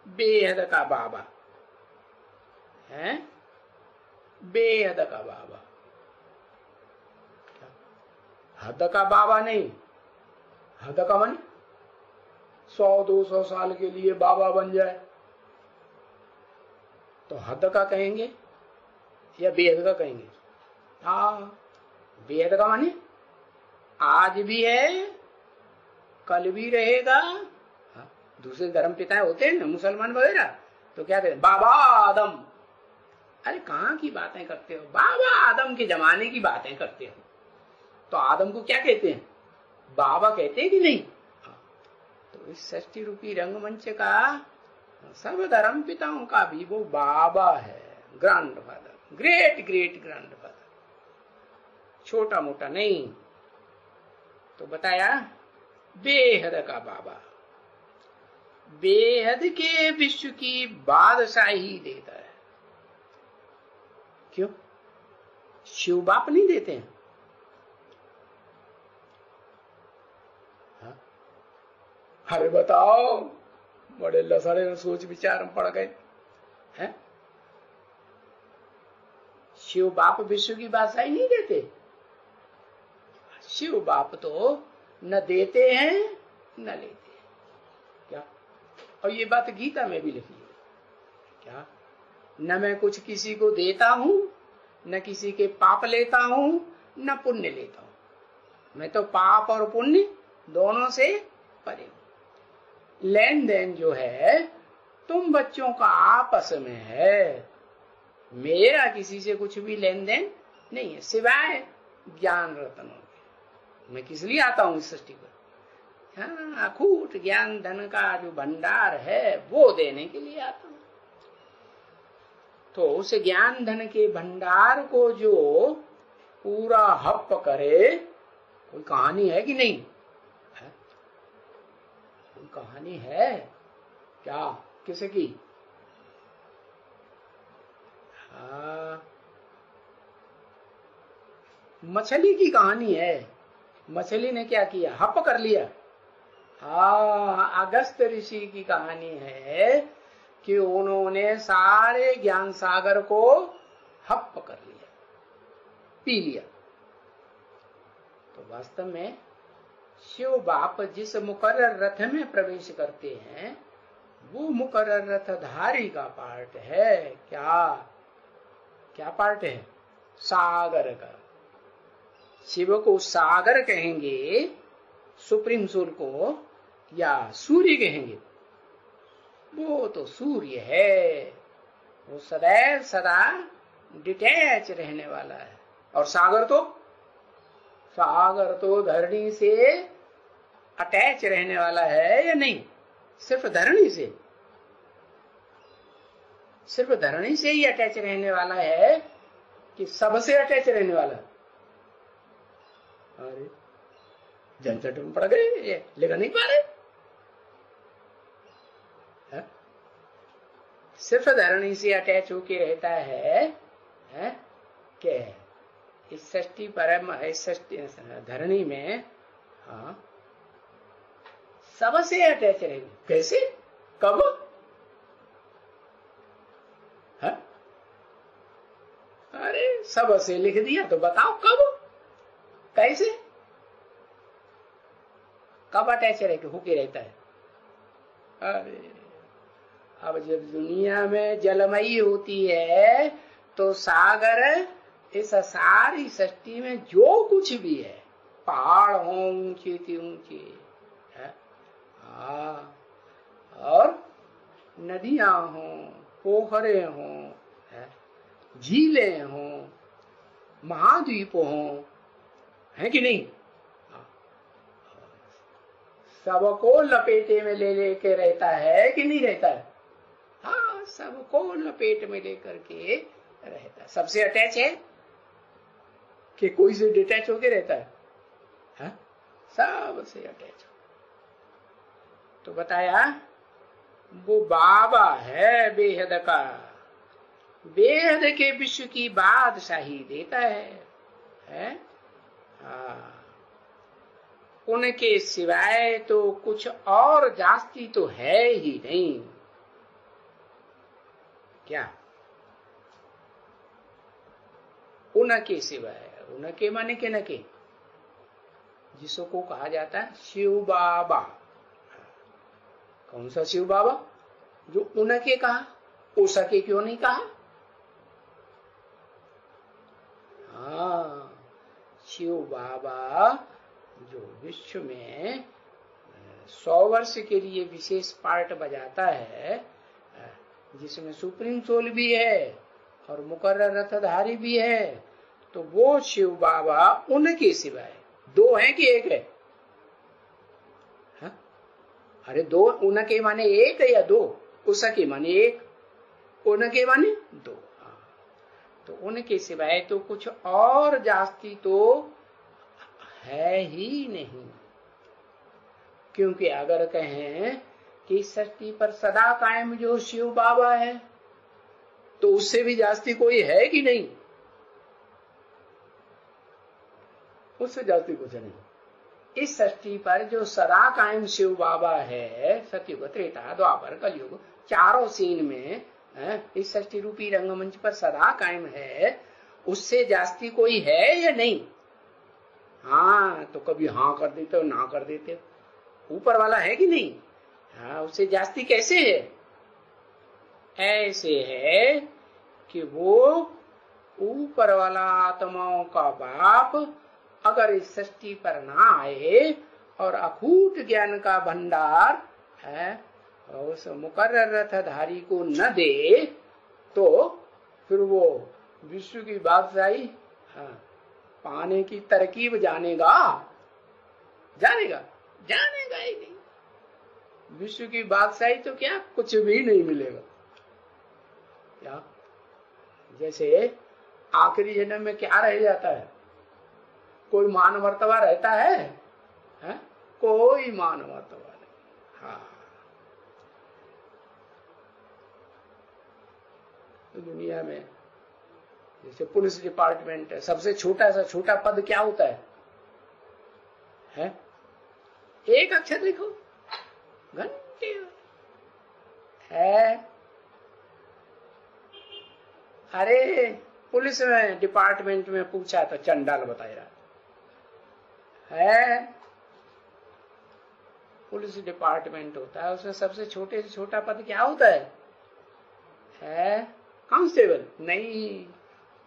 बेहद का बाबा है, बेहद का बाबा, हद का बाबा नहीं। हद का मन 100-200 साल के लिए बाबा बन जाए तो हद का कहेंगे या बेहद का कहेंगे? बेहद का माने आज भी है, कल भी रहेगा। दूसरे धर्म पिता होते हैं ना, मुसलमान वगैरह, तो क्या कहते हैं? बाबा आदम। अरे कहाँ की बातें करते हो? बाबा आदम के जमाने की बातें करते हो। तो आदम को क्या कहते हैं? बाबा कहते हैं कि नहीं? तो इस षष्ठी रूपी रंगमंच का सब धर्म पिताओं का भी वो बाबा है, grand father, great great grand father, छोटा मोटा नहीं। तो बताया बेहद का बाबा, बेहद के विश्व की बादशाही देता है। क्यों? शिव बाप नहीं देते हैं? अरे बताओ, बड़े लसड़े सोच विचार में पड़ गए हैं। शिव बाप विश्व की बादशाही नहीं देते। शिव बाप तो न देते हैं न लेते हैं। क्या? और ये बात गीता में भी लिखी है क्या? न मैं कुछ किसी को देता हूं, न किसी के पाप लेता हूं, न पुण्य लेता हूं। मैं तो पाप और पुण्य दोनों से परे हूं। लेन देन जो है तुम बच्चों का आपस में है, मेरा किसी से कुछ भी लेन देन नहीं है, सिवाय ज्ञान रत्नों के। मैं किस लिए आता हूं इस सृष्टि पर? हाँ, अखूट ज्ञान धन का जो भंडार है वो देने के लिए आता हूं। तो उस ज्ञान धन के भंडार को जो पूरा हप करे, कोई कहानी है कि नहीं? कहानी है क्या? किसे की? मछली की कहानी है। मछली ने क्या किया? हप कर लिया। अगस्त ऋषि की कहानी है कि उन्होंने सारे ज्ञान सागर को हप कर लिया, पी लिया। तो वास्तव में शिव बाप जिस मुकर्रर रथ में प्रवेश करते हैं वो मुकर्रर रथधारी का पार्ट है। क्या पार्ट है? सागर का। शिव को सागर कहेंगे, सुप्रीम सोल को, या सूर्य कहेंगे? वो तो सूर्य है। वो सदैव सदा डिटैच रहने वाला है। और सागर तो धरणी से अटैच रहने वाला है या नहीं? सिर्फ धरणी से ही अटैच रहने वाला है कि सबसे अटैच रहने वाला? अरे झंझट में पड़ गए, ये लिख नहीं पा रहे। सिर्फ धरणी से अटैच होके रहता है क्या? इस सृष्टि परम, इस सृष्टि धरणी में सबसे अटैच रहेगी। कैसे? कब? अरे सबसे लिख दिया तो बताओ कब, कैसे, कब अटैच होके रहता है? अरे अब जब दुनिया में जलमयी होती है तो सागर इस सारी सृष्टि में जो कुछ भी है, पहाड़ हो ऊंचे से ऊंचे, और नदियां हो, पोखरे हो, झीलें हो, महाद्वीप हो, है कि नहीं? सबको लपेटे में ले लेके रहता है कि नहीं रहता है? हाँ, सबको लपेट में लेकर के रहता है। सबसे अटैच है कि कोई से डिटैच होके रहता है? हाँ? सबसे अटैच हो। तो बताया वो बाबा है बेहद का, बेहद के विश्व की बादशाही देता है? हाँ, उनके सिवाय तो कुछ और जास्ती तो है ही नहीं। क्या? उनके सिवाय, उनके माने के न के, जिसको कहा जाता है शिव बाबा। कौन सा शिव बाबा? जो उनके कहा, उसके क्यों नहीं कहा? हाँ, शिव बाबा जो विश्व में 100 वर्ष के लिए विशेष पार्ट बजाता है, जिसमें सुप्रीम सोल भी है और मुकर्रर रथधारी भी है, तो वो शिव बाबा उनके सिवाय दो हैं कि एक है? हाँ? अरे दो, उनके माने एक है या दो? उसके माने एक, उनके माने दो। तो उनके सिवाय तो कुछ और जास्ती तो है ही नहीं। क्योंकि अगर कहें कि सृष्टि पर सदा कायम जो शिव बाबा है, तो उससे भी जास्ती कोई है कि नहीं? उससे जास्ती कुछ नहीं। इस सृष्टि पर जो सदा कायम शिव बाबा है, सतयुग, त्रेता, द्वापर, कलयुग, चारों सीन में इस सृष्टि रूपी रंगमंच पर सदा कायम है, उससे जास्ती कोई है या नहीं? हाँ, तो कभी हाँ कर देते हो, ना कर देते हो। ऊपर वाला है कि नहीं? हाँ, उससे जास्ती कैसे है? ऐसे है कि वो ऊपर वाला आत्माओं का बाप अगर इस सृष्टि पर ना आए और अखूट ज्ञान का भंडार है उस मुकर्रर रथधारी को न दे, तो फिर वो विश्व की बादशाही पाने की तरकीब जानेगा ही नहीं। विश्व की बादशाही तो क्या, कुछ भी नहीं मिलेगा। क्या? जैसे आखिरी जन्म में क्या रह जाता है? कोई मान मर्तबा रहता है? कोई मान मर्तबा नहीं। हाँ, तो दुनिया में जैसे पुलिस डिपार्टमेंट है, सबसे छोटा सा छोटा पद क्या होता है? एक अक्षर लिखो, घंटे है। अरे पुलिस में डिपार्टमेंट में पूछा तो चंडाल बताया है। पुलिस डिपार्टमेंट होता है, उसमें सबसे छोटे से छोटा पद क्या होता है? कांस्टेबल नहीं,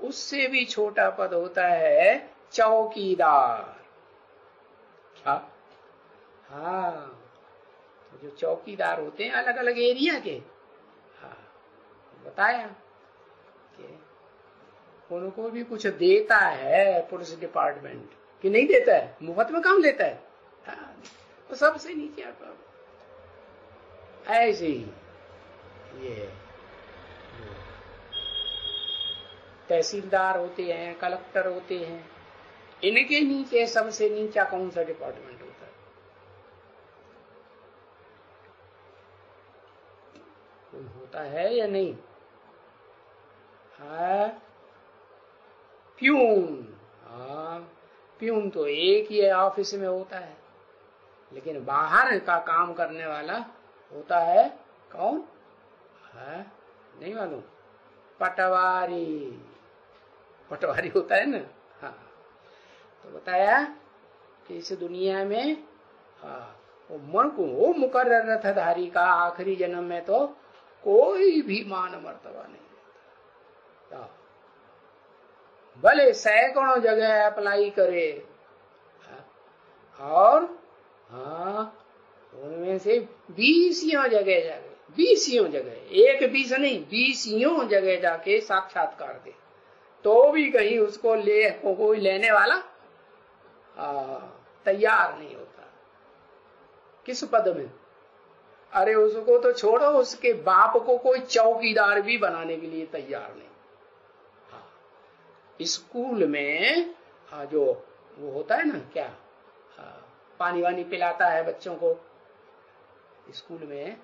उससे भी छोटा पद होता है चौकीदार। हाँ, तो जो चौकीदार होते हैं अलग अलग एरिया के, हाँ बताया नीचे, उनको भी कुछ देता है पुलिस डिपार्टमेंट कि नहीं देता है? मुफ्त में काम लेता है? तो सबसे नीचे आता ऐसे ही ये तहसीलदार होते हैं, कलेक्टर होते हैं, इनके नीचे सबसे नीचा कौन सा डिपार्टमेंट होता है? कोई होता है या नहीं? प्यून। प्यून तो एक ही ऑफिस में होता है, लेकिन बाहर का काम करने वाला होता है कौन? नहीं मालूम? पटवारी। पटवारी होता है ना। हाँ, तो बताया कि इस दुनिया में वो मुकर्रर रथधारी का आखिरी जन्म में तो कोई भी मान मर्तबा नहीं देता। भले सैकड़ों जगह अप्लाई करे और उनमें से 20 जगह 20 जगह, एक 20 नहीं 20 जगह जाके साक्षात्कार दे, तो भी कहीं उसको कोई लेने वाला तैयार नहीं होता। किस पद में? अरे उसको तो छोड़ो, उसके बाप को कोई चौकीदार भी बनाने के लिए तैयार नहीं। स्कूल में जो वो होता है ना, क्या पानी वानी पिलाता है बच्चों को, स्कूल में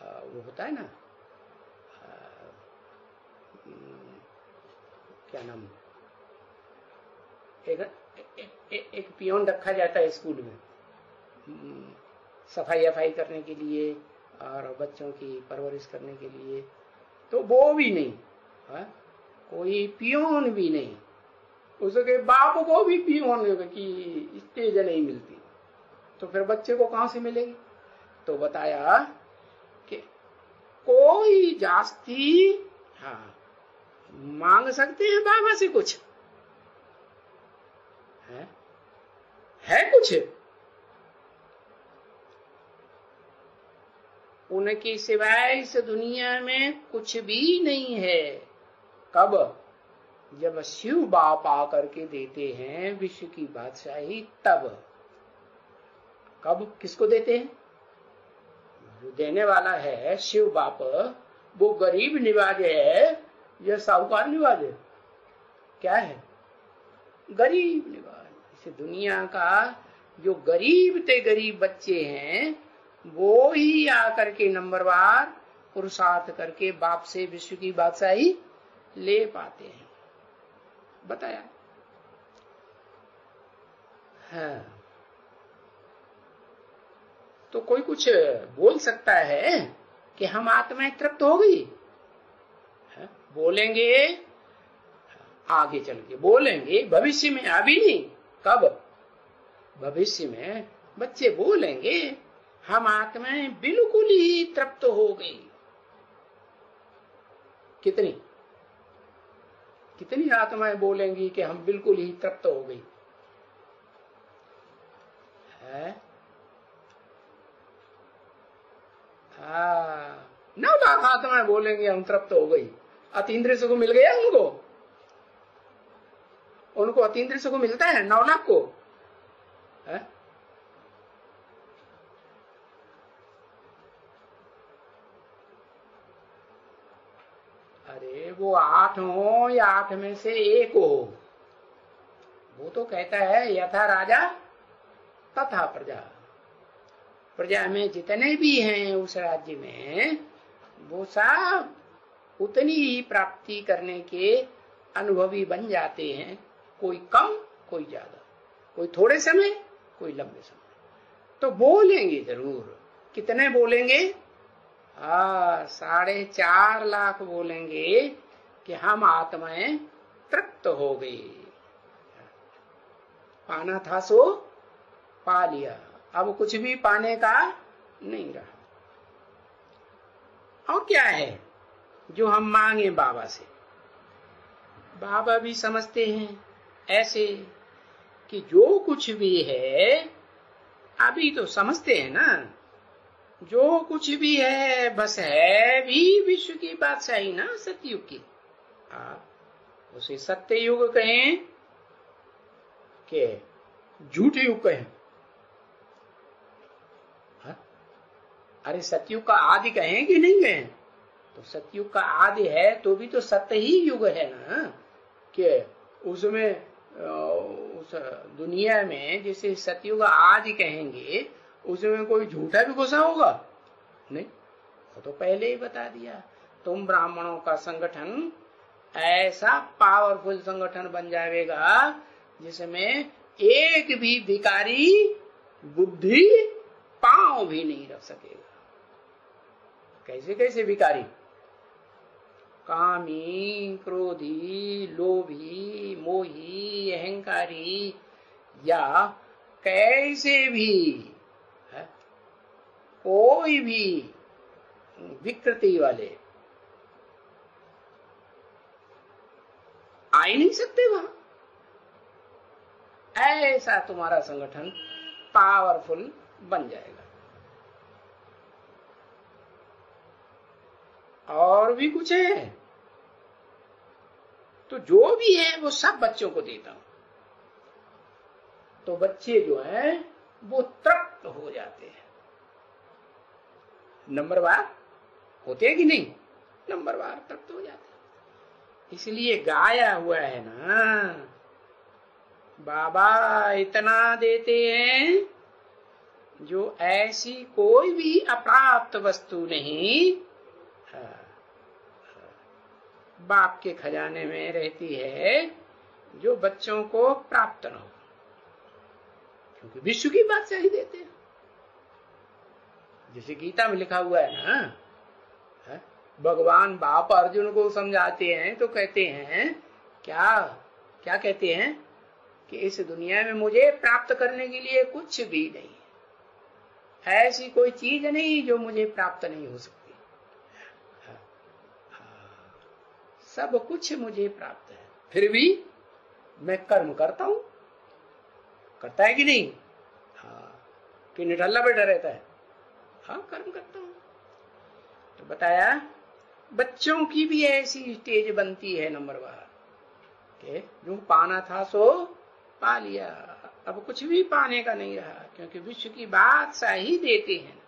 वो होता है ना, क्या नाम, एक पियोन रखा जाता है स्कूल में सफाई करने के लिए और बच्चों की परवरिश करने के लिए। तो वो भी नहीं, कोई पियोन भी नहीं, उसके बाप को भी पियोन की स्टेज नहीं मिलती, तो फिर बच्चे को कहां से मिलेगी? तो बताया कि कोई जास्ती मांग सकते हैं बाबा से कुछ है कुछ? उनके सिवाय इस दुनिया में कुछ भी नहीं है। कब? जब शिव बाप आकर के देते हैं विश्व की बादशाही, तब। कब? किसको देते हैं? जो देने वाला है शिव बाप, वो गरीब निवाज है या साहूकार निवाज है? क्या है? गरीब निवाज। इस दुनिया का जो गरीब ते गरीब बच्चे हैं, वो ही आकर के नंबरवार पुरुषार्थ करके बाप से विश्व की बादशाही ले पाते हैं। बताया है। तो कोई कुछ बोल सकता है कि हम आत्माएं तृप्त हो गई? बोलेंगे आगे चल के, बोलेंगे भविष्य में, अभी नहीं। कब? भविष्य में बच्चे बोलेंगे हम आत्माएं बिल्कुल ही तृप्त हो गई। कितनी आत्माएं बोलेंगी कि हम बिल्कुल ही तृप्त हो गई? है 9 लाख आत्माएं बोलेंगे हम तृप्त हो गई। अतीन्द्रिय सुख मिल गया उनको अतीन्द्रिय सुख मिलता है 9 लाख को? है? अरे वो 8 हो या 8 में से 1 हो, वो तो कहता है यथा राजा तथा प्रजा। प्रजा में जितने भी हैं उस राज्य में, वो सब उतनी ही प्राप्ति करने के अनुभवी बन जाते हैं। कोई कम, कोई ज्यादा, कोई थोड़े समय, कोई लंबे समय। तो बोलेंगे जरूर। कितने बोलेंगे? 4.5 लाख बोलेंगे कि हम आत्माएं तृप्त हो गई। पाना था सो पा लिया, अब कुछ भी पाने का नहीं रहा। और क्या है जो हम मांगे बाबा से? बाबा भी समझते हैं ऐसे कि जो कुछ भी है, अभी तो समझते हैं ना, जो कुछ भी है बस है भी विश्व की बादशाही ना, सतयुग की। उसे सत्य युग कहें कि झूठ युग कहें? अरे सतयुग का आदि कहें कि नहीं कहें? तो सतयुग का आदि है तो भी तो सत्य ही युग है ना, कि उसमें उस दुनिया में जिसे सतयुग आदि कहेंगे उसमें कोई झूठा भी घुसा होगा नहीं? वो तो पहले ही बता दिया। तुम ब्राह्मणों का संगठन ऐसा पावरफुल संगठन बन जाएगा जिसमें एक भी भिखारी बुद्धि पांव भी नहीं रख सकेगा। कैसे कैसे भिखारी? कामी, क्रोधी, लोभी, मोही, अहंकारी, या कैसे भी है, कोई भी विकृति वाले आ ही नहीं सकते वहां। ऐसा तुम्हारा संगठन पावरफुल बन जाएगा। और भी कुछ है तो जो भी है वो सब बच्चों को देता हूं, तो बच्चे जो हैं वो तृप्त हो जाते हैं। नंबरवार होते हैं कि नहीं? नंबरवार तृप्त हो जाते हैं। इसलिए गाया हुआ है ना, बाबा इतना देते हैं जो ऐसी कोई भी अप्राप्त वस्तु नहीं बाप के खजाने में रहती है जो बच्चों को प्राप्त न हो, क्योंकि विश्व की बात सही देते हैं। जैसे गीता में लिखा हुआ है ना, भगवान बाप अर्जुन को समझाते हैं तो कहते हैं क्या क्या कहते हैं कि इस दुनिया में मुझे प्राप्त करने के लिए कुछ भी नहीं है, ऐसी कोई चीज नहीं जो मुझे प्राप्त नहीं हो सकती, सब कुछ मुझे प्राप्त है, फिर भी मैं कर्म करता हूं। करता है कि नहीं? हाँ, कि निठल्ला बैठा रहता है? हाँ, कर्म करता हूं। तो बताया बच्चों की भी ऐसी स्टेज बनती है नंबरवार के जो पाना था सो पा लिया, अब कुछ भी पाने का नहीं रहा, क्योंकि विश्व की बादशाही देते हैं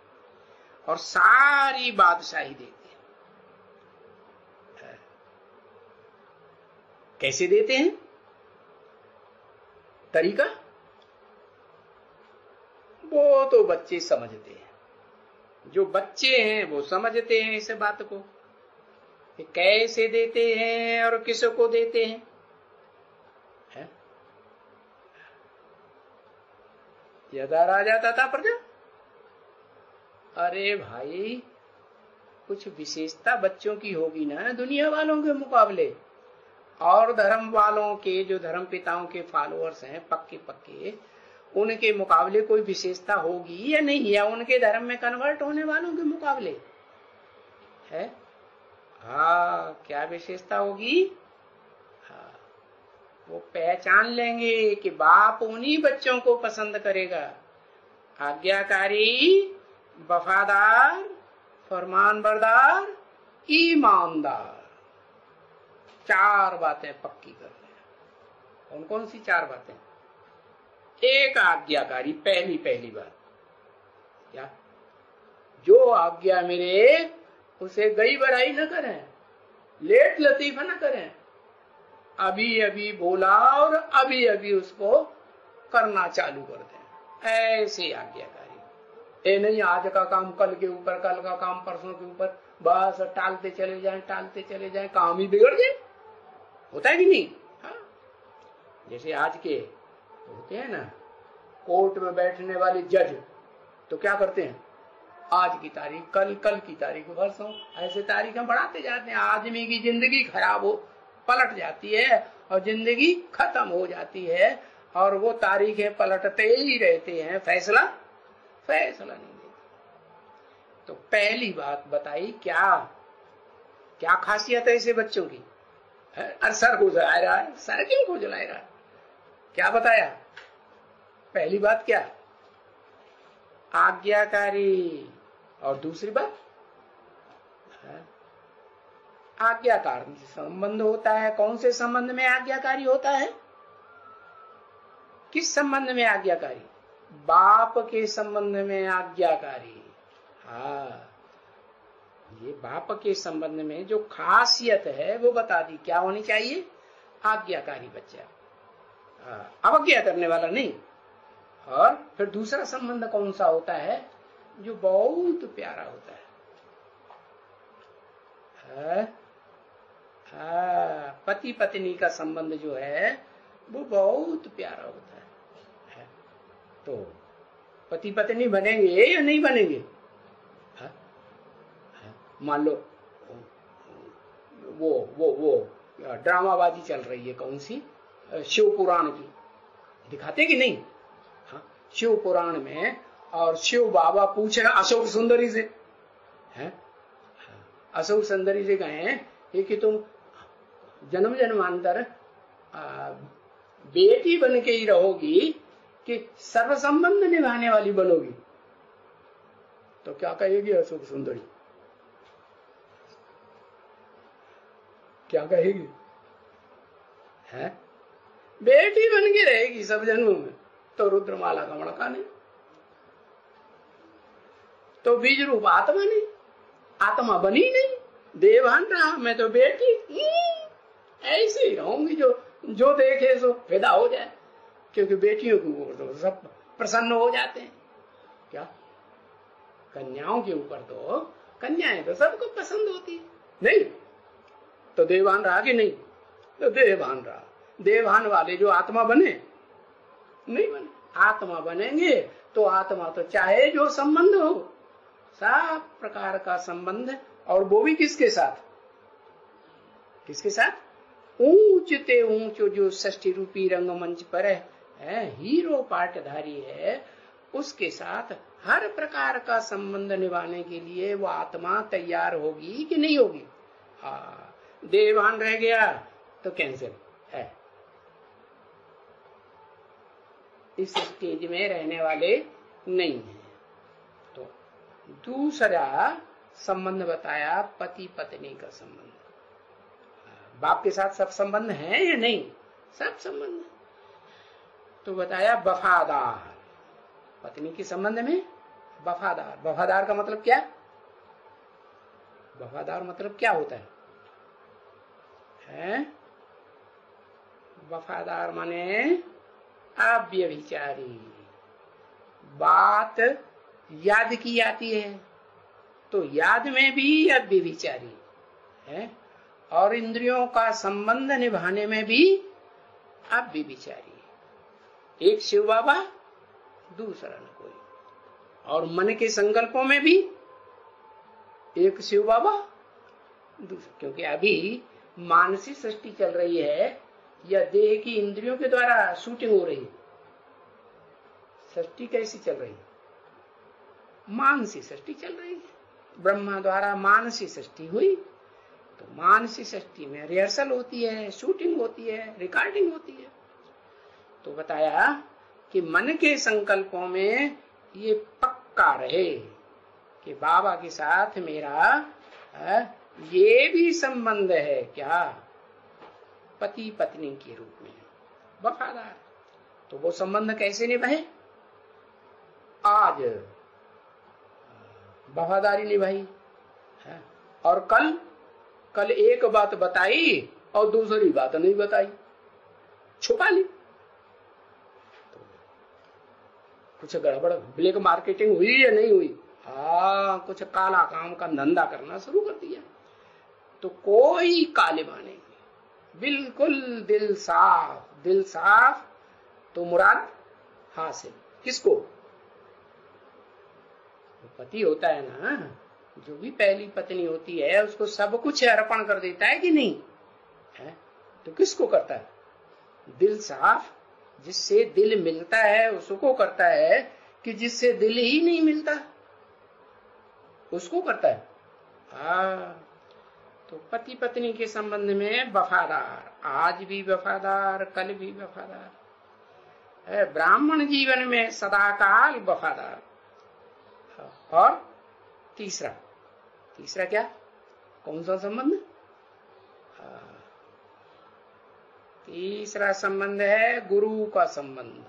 और सारी बादशाही देते हैं। कैसे देते हैं? तरीका वो तो बच्चे समझते हैं, जो बच्चे हैं वो समझते हैं इस बात को कि कैसे देते हैं और किसको देते हैं, है? यदा राजा तथा प्रजा। अरे भाई कुछ विशेषता बच्चों की होगी ना दुनिया वालों के मुकाबले, और धर्म वालों के जो धर्म पिताओं के फॉलोअर्स हैं पक्के पक्के, उनके मुकाबले कोई विशेषता होगी या नहीं, या उनके धर्म में कन्वर्ट होने वालों के मुकाबले है? हाँ, क्या विशेषता होगी? हाँ, वो पहचान लेंगे कि बाप उन्हीं बच्चों को पसंद करेगा, आज्ञाकारी, वफादार, फरमानबरदार, ईमानदार। चार बातें पक्की कर रहे हैं। कौन कौन सी चार बातें? एक आज्ञाकारी, पहली बात क्या? जो आज्ञा मिले उसे गई बढ़ाई न करें, लेट लतीफा न करें, अभी अभी बोला और अभी अभी उसको करना चालू कर दें, ऐसे आज्ञाकारी। ए नहीं आज का काम कल के ऊपर, कल का काम परसों के ऊपर, बस टालते चले जाएं, काम ही बिगड़ जाए। होता है कि नहीं? हाँ? जैसे आज के होते हैं ना कोर्ट में बैठने वाले जज, तो क्या करते हैं? आज की तारीख कल, कल की तारीख परसों, ऐसे तारीखें बढ़ाते जाते हैं। आदमी की जिंदगी खराब हो पलट जाती है और जिंदगी खत्म हो जाती है, और वो तारीखें पलटते ही रहते हैं, फैसला नहीं देते। तो पहली बात बताई, क्या खासियत है ऐसे बच्चों की? अरे सर खुजला रहा है, सर क्यों खुजला रहा है? क्या बताया? पहली बात क्या? आज्ञाकारी। और दूसरी बात आज्ञाकार संबंध होता है। कौन से संबंध में आज्ञाकारी होता है? किस संबंध में आज्ञाकारी? बाप के संबंध में आज्ञाकारी। हाँ, ये बाप के संबंध में जो खासियत है वो बता दी। क्या होनी चाहिए? आज्ञाकारी बच्चा, अवज्ञा करने वाला नहीं। और फिर दूसरा संबंध कौन सा होता है? जो बहुत प्यारा होता है। पति पत्नी का संबंध जो है वो बहुत प्यारा होता है। तो पति पत्नी बनेंगे या नहीं बनेंगे? मान लो वो ड्रामाबाजी चल रही है, कौन सी? शिव पुराण की, दिखाते कि नहीं? हाँ, शिव पुराण में, और शिव बाबा पूछे अशोक सुंदरी से, हैं? अशोक सुंदरी से कहें कि तुम जन्म जन्मांतर बेटी बन के ही रहोगी कि सर्व संबंध निभाने वाली बनोगी? तो क्या कहेगी अशोक सुंदरी? क्या कहेगी? है बेटी बन के रहेगी सब जन्मों में, तो रुद्रमाला का मणका नहीं, तो बीज रूप आत्मा नहीं, आत्मा बनी नहीं, देवान रहा, मैं तो बेटी ऐसे ही रहूंगी। जो देखे सो फिदा हो जाए, क्योंकि बेटियों के ऊपर तो सब प्रसन्न हो जाते हैं। क्या कन्याओं के ऊपर तो, कन्याएं तो सबको पसंद होती है, नहीं? तो देवान रहा कि नहीं? तो देवान रहा। देवान वाले जो आत्मा बने नहीं बने? आत्मा बनेंगे तो आत्मा तो चाहे जो संबंध हो, सब प्रकार का संबंध, और वो भी किसके साथ? किसके साथ? ऊंचते ऊंच जो षष्ठी रूपी रंगमंच पर है, हीरो पाटधारी है, उसके साथ हर प्रकार का संबंध निभाने के लिए वो आत्मा तैयार होगी कि नहीं होगी? हाँ, देवान रह गया तो कैंसिल है, इस स्टेज में रहने वाले नहीं है। तो दूसरा संबंध बताया पति पत्नी का संबंध। बाप के साथ सब संबंध है या नहीं? सब संबंध। तो बताया वफादार, पत्नी के संबंध में वफादार। वफादार का मतलब क्या? वफादार मतलब क्या होता है? वफादार माने अव्यभिचारी। बात याद की जाती है तो याद में भी अव्यभिचारी है, और इंद्रियों का संबंध निभाने में भी अव्यभिचारी। एक शिव बाबा, दूसरा न कोई। और मन के संकल्पों में भी एक शिव बाबा, दूसरा। क्योंकि अभी मानसिक सृष्टि चल रही है या देह की इंद्रियों के द्वारा शूटिंग हो रही है? सृष्टि कैसी चल रही है? मानसिक सृष्टि चल रही है। ब्रह्मा द्वारा मानसिक सृष्टि हुई, तो मानसिक सृष्टि में रिहर्सल होती है, शूटिंग होती है, रिकॉर्डिंग होती है। तो बताया कि मन के संकल्पों में ये पक्का रहे कि बाबा के साथ मेरा ये भी संबंध है। क्या? पति पत्नी के रूप में वफादार। तो वो संबंध कैसे निभाए? आज वफादारी निभाई है, और कल एक बात बताई और दूसरी बात नहीं बताई, छुपा ली। तो कुछ गड़बड़, ब्लैक मार्केटिंग हुई या नहीं हुई? हाँ, कुछ काला काम का धंधा करना शुरू कर दिया। तो कोई कालिमा नहीं, बिल्कुल दिल साफ। दिल साफ तो मुराद हासिल। किसको? पति होता है ना, जो भी पहली पत्नी होती है उसको सब कुछ अर्पण कर देता है कि नहीं है? तो किसको करता है? दिल साफ। जिससे दिल मिलता है उसको करता है, कि जिससे दिल ही नहीं मिलता उसको करता है? हाँ। तो पति पत्नी के संबंध में वफादार, आज भी वफादार, कल भी वफादार है। ब्राह्मण जीवन में सदाकाल वफादार। और तीसरा क्या? कौन सा संबंध? तीसरा संबंध है गुरु का संबंध।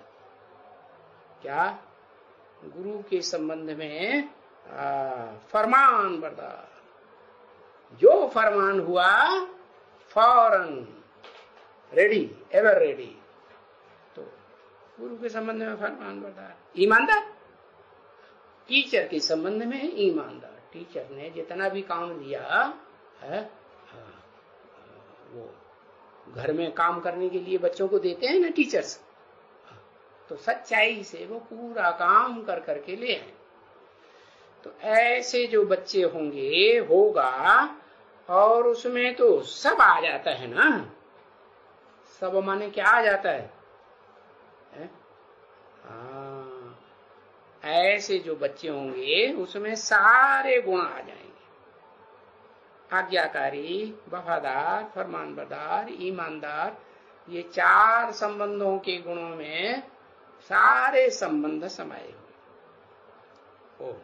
क्या? गुरु के संबंध में फरमान बरदार। जो फरमान हुआ फौरन रेडी, एवर रेडी। तो गुरु के संबंध में फरमान बरदार, ईमानदार। टीचर के संबंध में ईमानदार। टीचर ने जितना भी काम दिया है, वो घर में काम करने के लिए बच्चों को देते हैं ना टीचर्स, तो सच्चाई से वो पूरा काम कर करके ले आए। तो ऐसे जो बच्चे होंगे, होगा, और उसमें तो सब आ जाता है ना। सब माने क्या आ जाता है? ऐसे जो बच्चे होंगे उसमें सारे गुण आ जाएंगे। आज्ञाकारी, वफादार, फरमानबरदार, ईमानदार, ये 4 संबंधों के गुणों में सारे संबंध समाये हुए। ओम।